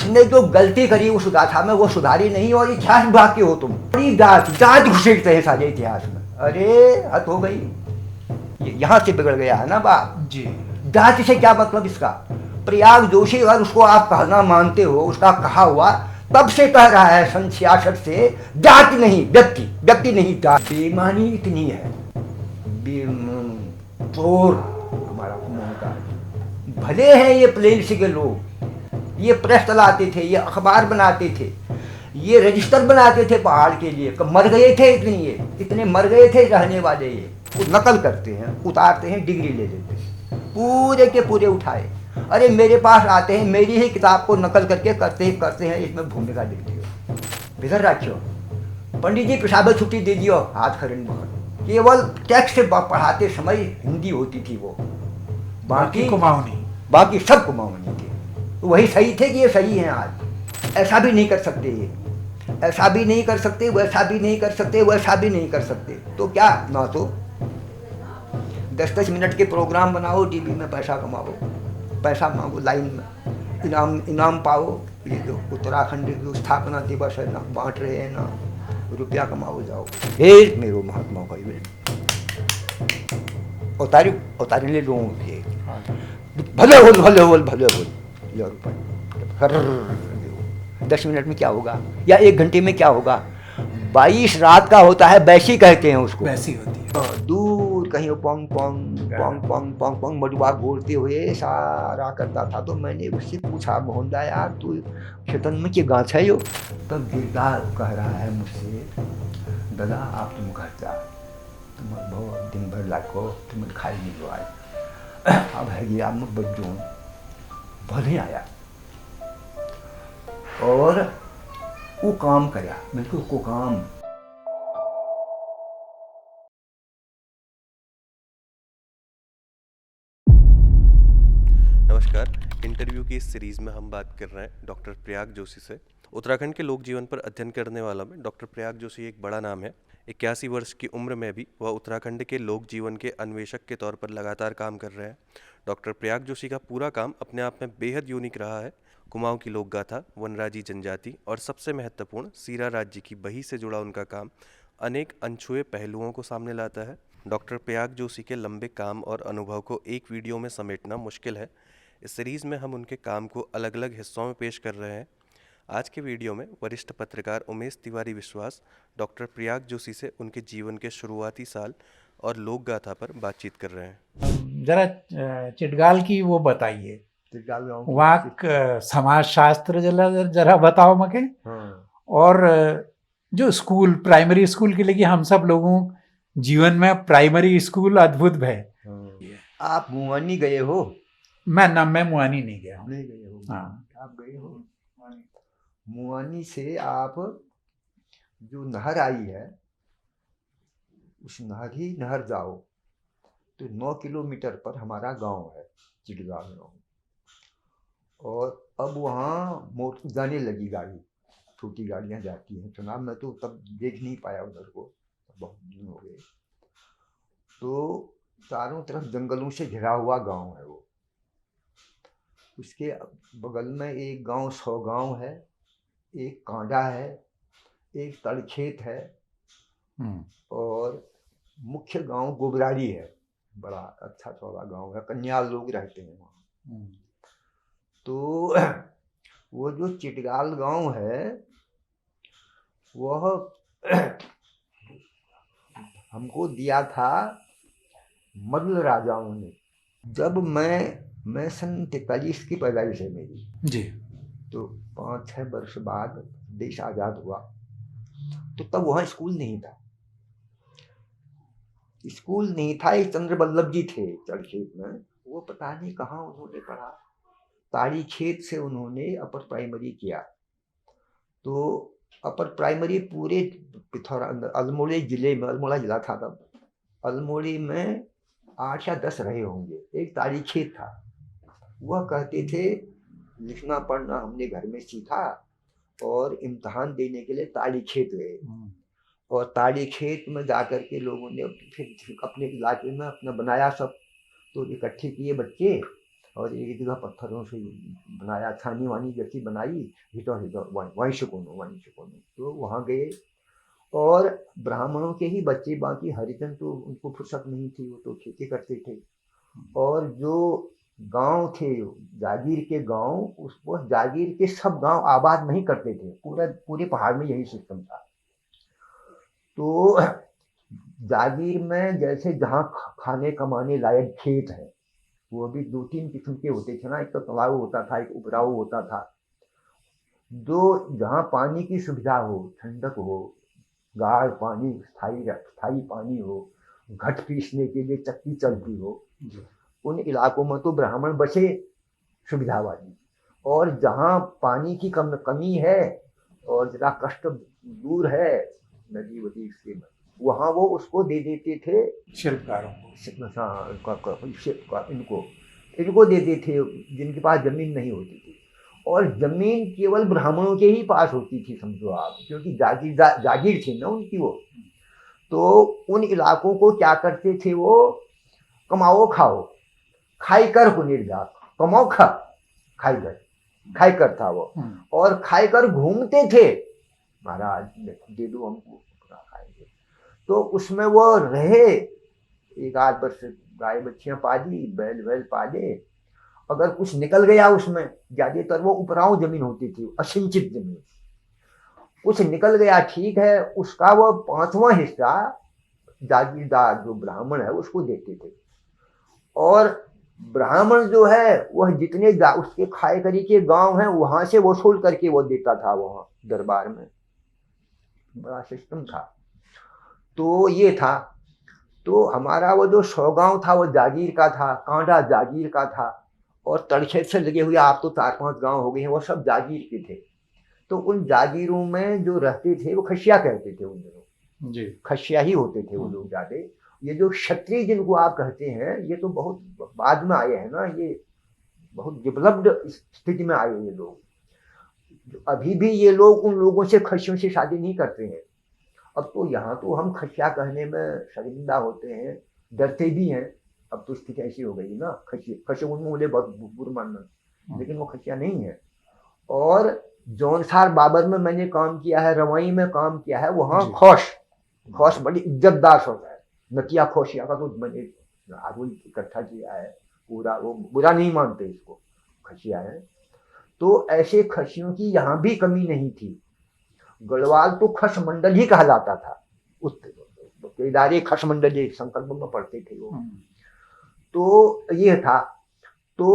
उसने जो गलती करी उस गाथा में वो सुधारी नहीं, और इतिहास विभाग के हो तुम। बड़ी जात घुसेड़ते हैं सारे इतिहास में। अरे हद हो गई, यहाँ से बिगड़ गया है ना बात जी। जाति से क्या मतलब इसका। प्रयाग जोशी अगर उसको आप कहना मानते हो, उसका कहा हुआ तब से कह रहा है सन 66 से, जाति नहीं व्यक्ति, व्यक्ति नहीं जाति। बेईमानी इतनी है, चोर हमारा का। भले हैं ये प्लेन से के लोग, ये प्रेस चलाते थे, ये अखबार बनाते थे, ये रजिस्टर बनाते थे पहाड़ के लिए, मर गए थे इतने मर गए थे रहने वाले। ये नकल करते हैं, उतारते हैं, डिग्री ले लेते हैं, पूरे के पूरे उठाए। अरे मेरे पास आते हैं, मेरी ही किताब को नकल करके करते हैं इसमें भूमिका लिख दियो, बिगड़ रखियो। पंडित जी पेशाब छुट्टी दे दियो, हाथ खड़े। केवल टेक्स्ट पढ़ाते समय हिंदी होती थी, वो बाकी कुमाऊनी, बाकी सब कुमाऊनी थे। तो वही सही थे कि ये सही हैं आज। ऐसा भी नहीं कर सकते, ये ऐसा भी नहीं कर सकते, वैसा भी नहीं कर सकते, वैसा भी नहीं कर सकते। तो क्या ना, तो 10-10 मिनट के प्रोग्राम बनाओ, टीवी में पैसा कमाओ, पैसा मांगो लाइन में, इनाम पाओ। ये जो उत्तराखंड की स्थापना दिवस है ना, बांट रहे हैं ना, रुपया कमाओ जाओ। फिर मेरो महात्मा भाई उतारे लोगों के भले बोल लो रुपये। 10 मिनट में क्या होगा, या 1 घंटे में क्या होगा। 22 रात का होता है, बैसी कहते हैं उसको, वैसी होती है। दूर कहीं पोंग पोंग पोंग पोंग पोंग पोंग मडुआ घूरते हुए सारा करता था। तो मैंने उससे पूछा, मोहनदा यार तू खेतन में के गाछ है यो। तब गिरदार कह रहा है मुझसे, दादा आप तुम घर जा, तुम बहुत दिन भर लाको तुम खाई नहीं लो आए, अब है गया मैं बज्जू भले आया और वो काम करा, बिल्कुल को काम। नमस्कार। इंटरव्यू की इस सीरीज़ में हम बात कर रहे हैं डॉक्टर प्रयाग जोशी से। उत्तराखंड के लोक जीवन पर अध्ययन करने वाला में डॉक्टर प्रयाग जोशी एक बड़ा नाम है। 81 वर्ष की उम्र में भी वह उत्तराखंड के लोक जीवन के अन्वेषक के तौर पर लगातार काम कर रहे हैं। डॉक्टर प्रयाग जोशी का पूरा काम अपने आप में बेहद यूनिक रहा है। कुमाऊं की लोक गाथा, वनराजी जनजाति और सबसे महत्वपूर्ण सीरा राज्य की बही से जुड़ा उनका काम अनेक अनछुए पहलुओं को सामने लाता है। डॉक्टर प्रयाग जोशी के लंबे काम और अनुभव को एक वीडियो में समेटना मुश्किल है। इस सीरीज़ में हम उनके काम को अलग अलग हिस्सों में पेश कर रहे हैं। आज के वीडियो में वरिष्ठ पत्रकार उमेश तिवारी विश्वास डॉक्टर प्रयाग जोशी से उनके जीवन के शुरुआती साल और लोक गाथा पर बातचीत कर रहे हैं। जरा चिटगाल की वो बताइए, वहाँ समाजशास्त्र जरा बताओ मके। हाँ। और जो स्कूल, प्राइमरी स्कूल के लिए हम सब लोगों जीवन में प्राइमरी स्कूल अद्भुत है। हाँ। आप मुआनी गए हो? मैं मुआनी नहीं गया हूँ। नहीं गए हो? हाँ, आप गए हो? मुआनी से आप जो नहर आई है, उस नहर जाओ तो 9 किलोमीटर पर हमारा गांव है, चिटगाल गाँव। और अब वहाँ मोटर जाने लगी गाड़ी, छोटी गाड़ियाँ जाती हैं। चुनाव में तो तब देख नहीं पाया उधर को, बहुत दिन हो गए। तो चारों तरफ जंगलों से घिरा हुआ गांव है वो। उसके बगल में एक गांव 100 गांव है, एक कांडा है, एक तड़खेत है, और मुख्य गांव गोबराड़ी है। बड़ा अच्छा चौड़ा गांव है, कन्याल लोग रहते हैं वहाँ। तो वो जो चिटगाल गांव है वह हमको दिया था मल्ल राजाओं ने। जब मैं सन 43 की पैदाइश है मेरी जी। तो 5-6 वर्ष बाद देश आज़ाद हुआ। तो तब वहाँ स्कूल नहीं था। एक चंद्र बल्लभ जी थे तड़खेत में, वो पता नहीं कहाँ उन्होंने पढ़ा। ताड़ी खेत से उन्होंने अपर प्राइमरी किया। तो अपर प्राइमरी पूरे पिथौरा अल्मोड़ा जिले में, अल्मोड़ा जिला था तब, अल्मोड़ी में 8 या 10 रहे होंगे। एक ताड़ी खेत था, वह कहते थे लिखना पढ़ना हमने घर में सीखा और इम्तहान देने के लिए ताड़ी खेत गए। और ताड़ी खेत में जाकर के लोगों ने फिर अपने इलाके में अपना बनाया सब। तो इकट्ठे किए बच्चे और एक जगह पत्थरों से बनाया, छानी वानी जैसी बनाई, हिटर हिटर वंश कोनो। तो वहाँ गए, और ब्राह्मणों के ही बच्चे, बाकी हरिजन तो उनको फुर्सत नहीं थी, वो तो खेती करते थे। और जो गांव थे, जागीर के गांव, उसको जागीर के सब गांव आबाद नहीं करते थे, पूरे पहाड़ में यही सिस्टम था। तो जागीर में जैसे जहाँ खाने कमाने लायक खेत है, वो भी 2-3 किस्म के होते थे ना, एक तो तलाऊ होता था, एक उपराऊ होता था। जो जहाँ पानी की सुविधा हो, ठंडक हो, गाढ़ पानी, स्थायी पानी हो, घट पीसने के लिए चक्की चलती हो, उन इलाकों में तो ब्राह्मण बसे सुविधा वाली। और जहाँ पानी की कमी है और जरा कष्ट दूर है, नदी वदी से, वहाँ वो उसको दे देते थे शिल्पकारों को। इनको देते थे जिनके पास जमीन नहीं होती थी। और जमीन केवल ब्राह्मणों के ही पास होती थी, समझो आप, क्योंकि जागीर थी ना उनकी वो। तो उन इलाकों को क्या करते थे वो, कमाओ खाओ, खाई कर को निर्जात, कमाओ खा, खाई कर था वो। और खाई कर घूमते थे, महाराज दे दो हमको, खाएंगे। तो उसमें वो रहे, 1-8 वर्ष गाय बच्चियां पाली, बैल पाले। अगर कुछ निकल गया उसमें, ज्यादातर वो उपराऊ जमीन होती थी, असिंचित जमीन, कुछ निकल गया ठीक है, उसका वो 5वां हिस्सा जागीरदार जो ब्राह्मण है उसको देते थे। और ब्राह्मण जो है वह जितने उसके खाए करी के गांव हैं वहां से वसूल करके वो देता था वहां दरबार में, बड़ा सिस्टम था। तो ये था। तो हमारा वो जो 100 गांव था वो जागीर का था, कांडा जागीर का था, और तड़छेद से लगे हुए आप तो 4-5 गांव हो गए हैं, वो सब जागीर के थे। तो उन जागीरों में जो रहते थे वो खशिया कहते थे उन दिनों जी, खशिया ही होते थे वो लोग ज्यादा। ये जो क्षत्रिय जिनको आप कहते हैं, ये तो बहुत बाद में आए हैं ना, ये बहुत डेवलप्ड स्थिति में आए ये लोग। अभी भी ये लोग उन लोगों से, खशियों से शादी नहीं करते हैं। अब तो यहाँ तो हम खशिया कहने में शर्मिंदा होते हैं, डरते भी हैं। अब तो स्थिति ऐसी हो गई ना, खशिया उनमें मुझे बहुत बुरा मानना, लेकिन वो खशिया नहीं है। और जौनसार बाबर में मैंने काम किया है, रवाई में काम किया है, वहाँ खौश बड़ी इज्जतदार होता है। नकिया खोशिया का तो मैंने आरोल इकट्ठा किया है पूरा, वो बुरा नहीं मानते इसको, खशिया है। तो ऐसे खशियों की यहाँ भी कमी नहीं थी। गढ़वाल तो खस मंडल ही कहलाता था, उस इदारे खस मंडल संकल्प में पढ़ते थे वो। तो ये था। तो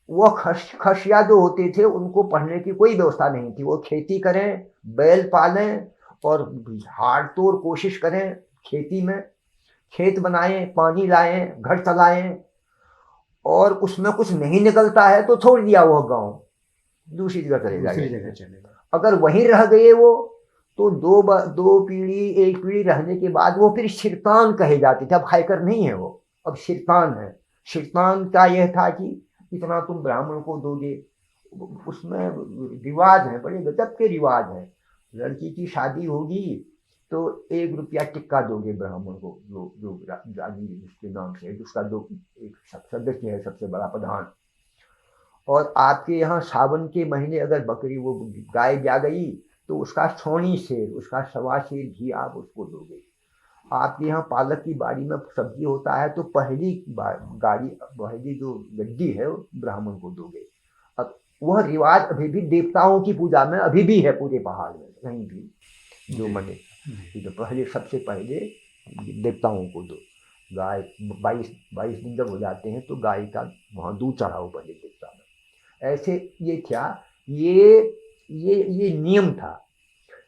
वो खशिया जो होते थे उनको पढ़ने की कोई व्यवस्था नहीं थी। वो खेती करें, बैल पालें और हाड़ तोड़ कोशिश करें खेती में, खेत बनाएं, पानी लाएं, घर चलाएं। और उसमें कुछ नहीं निकलता है तो छोड़ दिया वो गांव, दूसरी जगह चले जाएंगे। अगर वहीं रह गए वो तो दो पीढ़ी, एक पीढ़ी रहने के बाद वो फिर शिरतान कहे जाते थे। अब खायकर नहीं है वो, अब शिरतान है। शिरतान का यह था कि इतना तुम ब्राह्मण को दोगे। उसमें रिवाज है, बड़े गजब के रिवाज है। लड़की की शादी होगी तो 1 रुपया टिक्का दोगे ब्राह्मण को, जो जागीर उसके नाम से, जिसका जो एक सदस्य है, सबसे बड़ा प्रधान। और आपके यहाँ सावन के महीने अगर बकरी, वो गाय ब्या गई तो उसका 6 सेर, उसका 1.25 सेर घी आप उसको दोगे। आपके यहाँ पालक की बाड़ी में सब्जी होता है तो पहली जो गड्डी है ब्राह्मण को दोगे। अब वह रिवाज अभी भी देवताओं की पूजा में अभी भी है पूरे पहाड़ में, कहीं भी जो मने तो पहले, सबसे पहले देवताओं को दो। गाय 22 दिन जब हो जाते हैं तो गाय का वहाँ दूध चढ़ाओ पहले देवता में। ऐसे ये क्या, ये नियम था।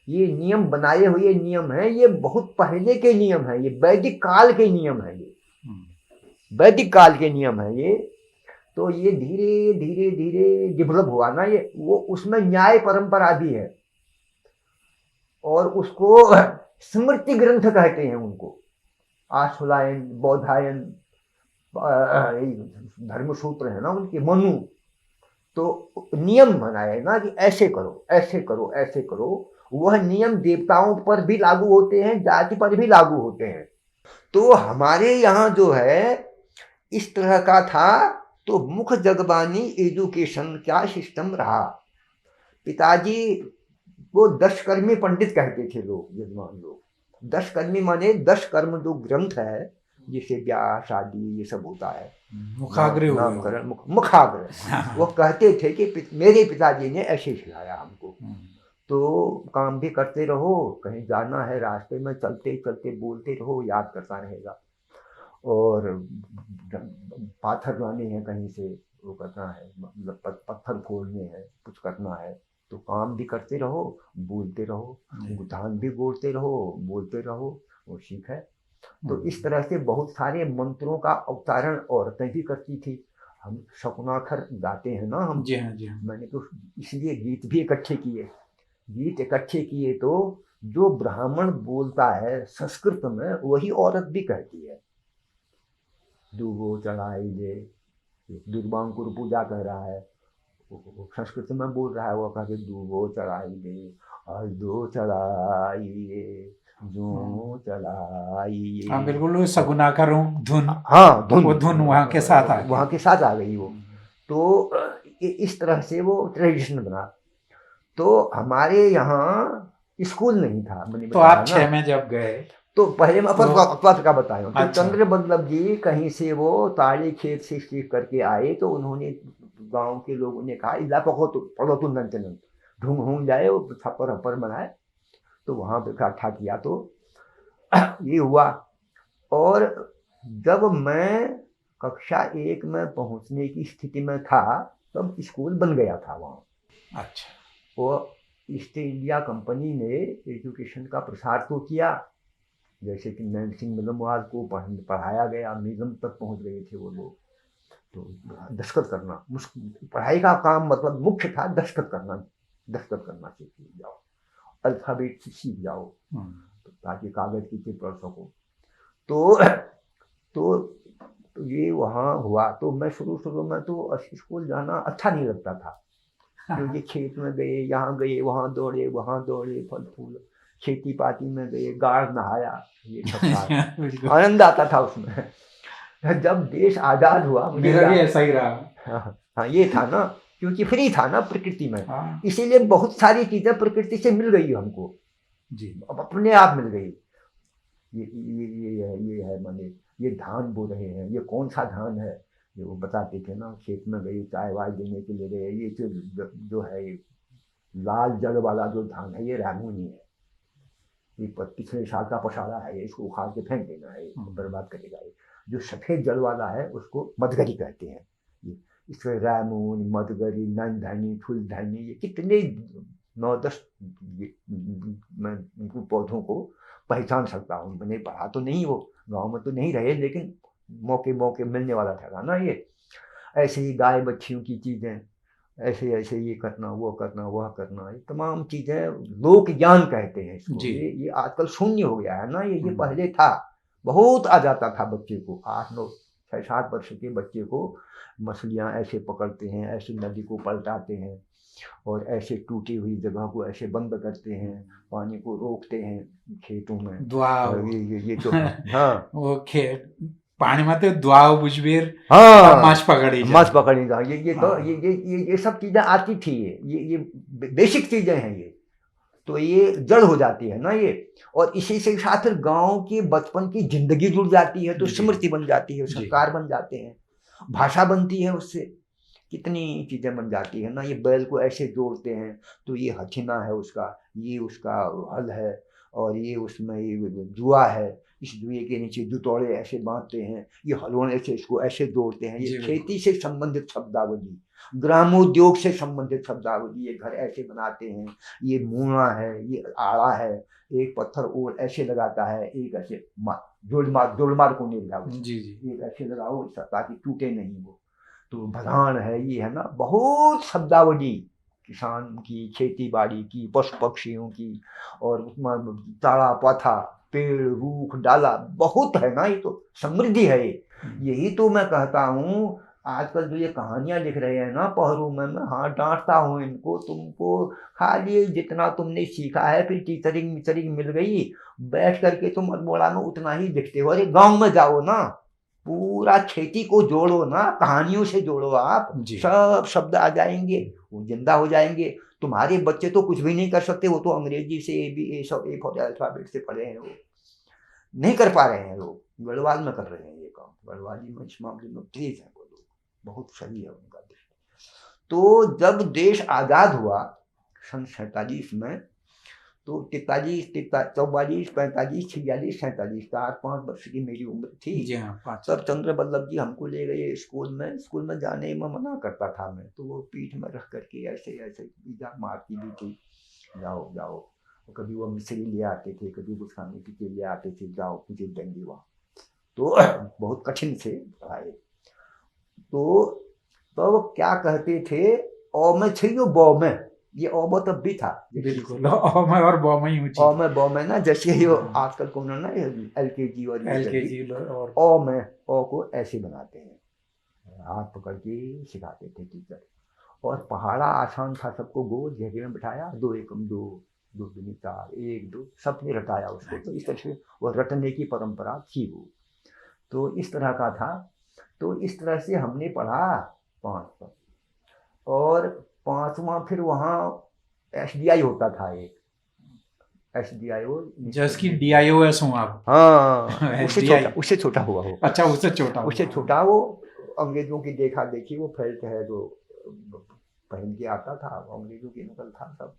ये नियम बनाए हुए नियम है, ये बहुत पहले के नियम है, ये वैदिक काल के नियम है, ये वैदिक काल के नियम है ये। तो ये धीरे धीरे धीरे डेवलप हुआ ना ये, वो उसमें न्याय परंपरा भी है। और उसको स्मृति ग्रंथ कहते हैं उनको, आशुलायन, बौधायन, धर्मसूत्र है ना उनके, मनु। तो नियम बनाए ना कि ऐसे करो, ऐसे करो, ऐसे करो। वह नियम देवताओं पर भी लागू होते हैं, जाति पर भी लागू होते हैं। तो हमारे यहाँ जो है इस तरह का था तो मुख जगबानी एजुकेशन क्या सिस्टम रहा। पिताजी वो 10 कर्मी पंडित कहते थे लोग, विद्वान लोग। 10 कर्मी माने 10 कर्म जो ग्रंथ है, जिसे ब्याह शादी ये सब होता है, मुखाग्र नामकरण मुखाग्र, वो कहते थे कि मेरे पिताजी ने ऐसे सिखाया हमको। तो काम भी करते रहो, कहीं जाना है रास्ते में चलते चलते बोलते रहो, याद करता रहेगा। और पाथर लाने हैं कहीं से, वो करना है, मतलब पत्थर फोड़ने हैं, कुछ करना है, तो काम भी करते रहो, बोलते रहो, धान भी बोलते रहो, बोलते रहो, वो सीख है। तो इस तरह से बहुत सारे मंत्रों का अवतारण औरतें भी करती थी। हम शकुनाखर गाते हैं ना हम, जी हाँ जी हाँ। मैंने तो इसलिए गीत भी इकट्ठे किए। गीत इकट्ठे किए तो जो ब्राह्मण बोलता है संस्कृत में, वही औरत भी कहती है। दूगो चढ़ाई दे, दुर्बांकुर पूजा कह रहा है, संस्कृत में बोल रहा है, वो कहा कि दूगो चढ़ाई दे और दो चढ़ाइए जो चढ़ाइए। हाँ बिल्कुल, वो सगुनाकर धुन, हाँ धुन, वो धुन वहाँ के साथ आ गई, वहाँ के साथ आ गई वो। तो इस तरह से वो ट्रेडिशन बना। तो हमारे यहाँ स्कूल नहीं था, मैंने तो बताया आप ना। 6 में जब गए तो पहले मैं अपवाद का बताया। तो अच्छा। चंद्र बल्लभ जी कहीं से वो ताड़ी खेत से सीख करके आए, तो उन्होंने गांव के लोगों ने कहा इला पढ़ो तो नंचन ढूंढ हूँ जाए, वो छप्पर हप्पर बनाए, तो वहाँ पे इकट्ठा किया, तो ये हुआ। और जब मैं कक्षा 1 में पहुँचने की स्थिति में था, तब स्कूल बन गया था वहाँ। अच्छा। वो ईस्ट इंडिया कंपनी ने एजुकेशन का प्रसार तो किया, जैसे कि नैन सिंह मिलमवाल को पढ़ाया गया, मिज़म तक पहुंच गए थे वो लोग। तो दस्तखत करना पढ़ाई का काम, मतलब मुख्य था दस्तखत करना सीख जाओ, अल्फाबेट सीख जाओ, ताकि कागज की चीज पढ़ सको। तो ये वहाँ हुआ। तो मैं शुरू में तो स्कूल जाना अच्छा नहीं लगता था, क्योंकि खेत में गए, यहाँ गए, वहाँ दौड़े, फल फूल, खेती पाती में गए, गाड़ नहाया, ये सब था। आनंद आता था उसमें। जब देश आजाद हुआ, मेरा भी ऐसा ही रहा। हाँ ये था ना, क्योंकि फ्री था ना प्रकृति में, इसीलिए बहुत सारी चीजें प्रकृति से मिल गई हमको जी, अब अपने आप मिल गई। ये है माने, ये धान बो रहे हैं, ये कौन सा धान है, ये वो बताते थे ना। खेत में गए, चाय वाय देने के लिए गए, ये जो है लाल जल वाला जो धान है, ये रामूनी है, ये पिछले साल का पसारा है, इसको उखाड़ के फेंक देना है, बर्बाद करेगा। ये जो सफेद जल वाला है उसको मदगरी कहते हैं। ये इसमें रामून, मदगरी, नंधनी, फूलधनी, ये कितने 9-10 मैं उनको पौधों को पहचान सकता हूँ। मैंने पढ़ा तो नहीं, वो गांव में तो नहीं रहे, लेकिन मौके मिलने वाला था ना ये। ऐसे ही गाय बच्चियों की चीज़ें, ऐसे ये करना, वो करना, वह करना, ये तमाम चीज़ें लोक ज्ञान कहते हैं इसको। ये आजकल शून्य हो गया है ना। ये पहले था, बहुत आ जाता था बच्चे को, 8-9, 6-7 वर्ष के बच्चे को मछलियाँ ऐसे पकड़ते हैं, ऐसे नदी को पलटाते हैं, और ऐसे टूटी हुई जगह को ऐसे बंद करते हैं, पानी को रोकते हैं खेतों में। ये तो हाँ, वो खेत पानी में तो दुआओ बुझबीर, हाँ माछ पकड़ी जा, ये तो ये सब चीजें आती थी। ये बेसिक चीजें हैं ये, तो ये जड़ हो जाती है ना ये। और इसी से साथ गांव की बचपन की जिंदगी जुड़ जाती है, तो स्मृति बन जाती है, संस्कार बन जाते हैं, भाषा बनती है, उससे कितनी चीजें बन जाती है ना। ये बैल को ऐसे जोड़ते हैं, तो ये हथिना है उसका, ये उसका हल है, और ये उसमें ये जुआ है, इस जुए के नीचे जुतौड़े ऐसे बांधते हैं, ये हलवों से इसको ऐसे जोड़ते हैं। ये खेती से संबंधित शब्दावली, ग्रामोद्योग से संबंधित शब्दावली, ये घर ऐसे बनाते हैं, ये मुआ है, ये आड़ा है, एक पत्थर और ऐसे लगाता है, एक ऐसे जोड़ मार को नहीं लगाओ, एक ऐसे लगाओ ताकि टूटे नहीं वो। तो भदान है, ये है ना, बहुत शब्दावली किसान की, खेती बाड़ी की, पशु पक्षियों की, और उसमें ताड़ा पाथा, पेड़, रूख, डाला बहुत है ना। ये तो समृद्धि है। यही तो मैं कहता हूँ, आजकल जो ये कहानियां लिख रहे हैं ना पहरों में, मैं हाँ डांटता हूँ इनको। तुमको खाली जितना तुमने सीखा है, फिर टीचरिंग मिल गई, बैठ करके तुम अल्मोड़ा में उतना ही लिखते हो। अरे गाँव में जाओ ना, पूरा खेती को जोड़ो ना, कहानियों से जोड़ो आप, जी। सब शब्द आ जाएंगे, वो जिंदा हो जाएंगे। तुम्हारे बच्चे तो कुछ भी नहीं कर सकते, वो तो अंग्रेजी से ए सब ए फॉर अल्फाबेट से पढ़े हैं, वो नहीं कर पा रहे हैं। लोग गढ़वाल में कर रहे हैं ये काम, गढ़वाली में इस मामले में तेज है वो लोग, बहुत सही है उनका देश। तो जब देश आज़ाद हुआ सन 47 में, तो 43, 44, 45, 46, 47, 4-5 वर्ष की मेरी उम्र थी। जी हाँ, 5 तब चंद्र बल्लभ जी हमको ले गए स्कूल में जाने में मना करता था मैं, तो वो पीठ में रख करके ऐसे ऐसे बीजा मारती भी थी, जाओ जाओ। कभी वो मिश्री ले आते थे, कभी कुछ खाने के लिए ले आते थे, जाओ मुझे देंगे वहाँ। तो बहुत कठिन से पढ़ाए। तो तो क्या कहते थे, ओ में थे जो बौ में, ये ओ तब भी था बिल्कुल, और बॉ में ही ऊंची, ओ में बौ में ना, जैसे ये आजकल को ना LKG और LKG और ओ में, ओ को ऐसे बनाते हैं, हाथ पकड़ के सिखाते थे टीचर। और पहाड़ा आसान था, सबको गोल घेरे में बिठाया, 2 एकम 2, 2 दूनी 4, 1 2, सबने रटाया उसको। तो इस तरह से वो रटने की परंपरा थी वो, तो इस तरह का था। तो इस तरह से हमने पढ़ा 5 तक, और 5वां फिर वहाँ SDI होता था एक, SDIO जैसे कि DIOS हूँ आप। हाँ, SDI उससे छोटा हुआ हो, अच्छा, उससे छोटा उससे छोटा। वो अंग्रेजों की देखा देखी, वो फेल्ट है जो पहन के आता था, अंग्रेजों की नकल था सब।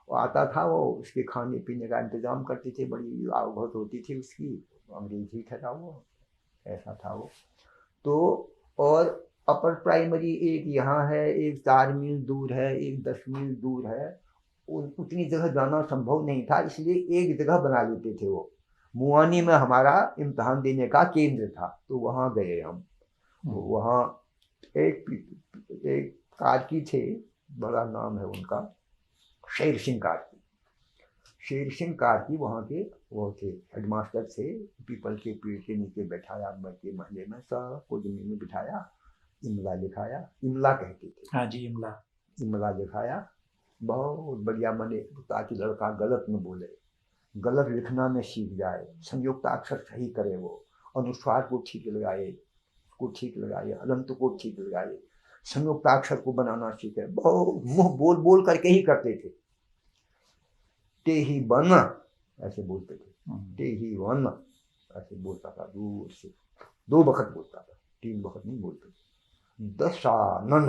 वो आता था, वो उसके खाने पीने का इंतजाम करते थे, बड़ी आवभगत होती थी उसकी, अंग्रेज ही था वो, ऐसा था वो। तो और अपर प्राइमरी एक यहाँ है, एक 4 मील दूर है, एक 10 मील दूर है। उतनी जगह जाना संभव नहीं था, इसलिए एक जगह बना लेते थे वो। मुआनी में हमारा इम्तहान देने का केंद्र था, तो वहाँ गए हम। वहाँ एक कार्की थे, बड़ा नाम है उनका, शेर सिंह कार्की। शेर सिंह कार्की वहाँ के वो थे, हेडमास्टर थे। पीपल के पेड़ के नीचे बैठाया, के महले में सबको जमीन में बिठाया, इमला लिखाया, इमला कहते थे, हाँ जी, इमला लिखाया, बहुत बढ़िया बने, ताकि लड़का गलत न बोले, गलत लिखना में सीख जाए, संयुक्त अक्षर सही करे, वो अनुस्वार को ठीक लगाए, अलंत को ठीक लगाए, संयुक्त अक्षर को बनाना सीखे। बहुत मुंह बोल बोल करके ही करते थे। ते ही बन ऐसे बोलते थे, ते ही वन ऐसे बोलता था, दूर से 2 वक्त बोलता था, 3 वक्त नहीं बोलते थे। दशानन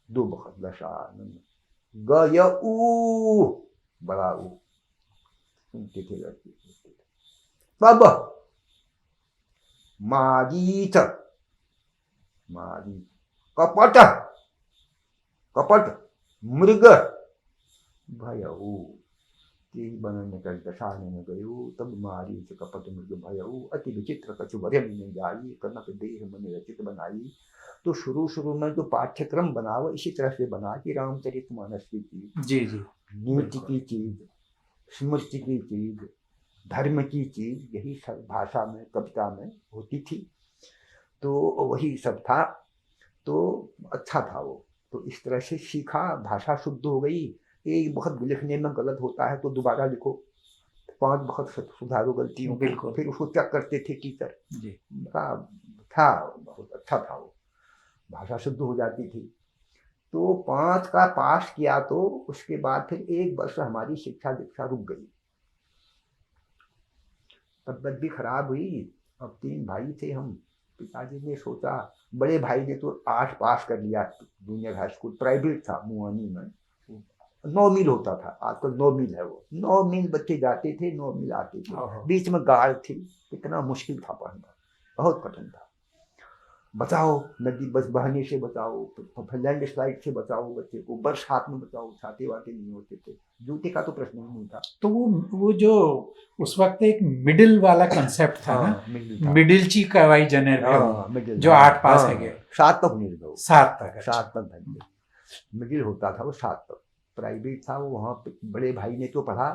2 वक्त, दशानन। गयऊ बड़ा ऊ, सुनते थे लड़के, तब मारीच, मारी कपट, कपट मृग भयऊ, ते बनने कर दशानन गयो, तब मारी कपट मृग भयऊ, अति विचित्र कछु भरे में जाई, कनक देह मन रचित बनाई। तो शुरू में जो पाठ्यक्रम बना वो इसी तरह से बना कि रामचरितमानस की चीज, जी जी, नीति की चीज, स्मृति की चीज, धर्म की चीज, यही सब भाषा में, कविता में होती थी। तो वही सब था, तो अच्छा था वो। तो इस तरह से सीखा, भाषा शुद्ध हो गई। एक बहुत लिखने में गलत होता है तो दोबारा लिखो, 5 बहुत सुधारो गलतियों को, फिर उसको चेक करते थे टीचर जी। था बहुत अच्छा था वो, भाषा शुद्ध हो जाती थी। तो 5 का पास किया, तो उसके बाद फिर 1 वर्ष हमारी शिक्षा दीक्षा रुक गई, तबियत भी खराब हुई। अब 3 भाई थे हम, पिताजी ने सोचा, बड़े भाई ने तो 8 पास कर लिया, जूनियर हाई स्कूल प्राइवेट था मुआनी में, 9 मील होता था, आजकल 9 मील है वो, 9 मील बच्चे जाते थे, 9 मील आते थे, बीच में गाड़ थी, इतना मुश्किल था पढ़ना, बहुत कठिन था। बचाओ, नदी बस बहने से बचाओ, लैंड स्लाइड से बचाओ बच्चे को, बरसात में बचाओ, छाते वाते नहीं होते थे, जूते का तो प्रश्न ही नहीं था। तो वो जो उस वक्त एक मिडिल वाला कंसेप्ट था ना, मिडिल ची कवाई जनेर जो 8 पास है गए, 7 तक नहीं गए, 7 तक मिडिल होता था वो, 7 तक प्राइवेट था वो। वहाँ पे बड़े भाई ने तो पढ़ा।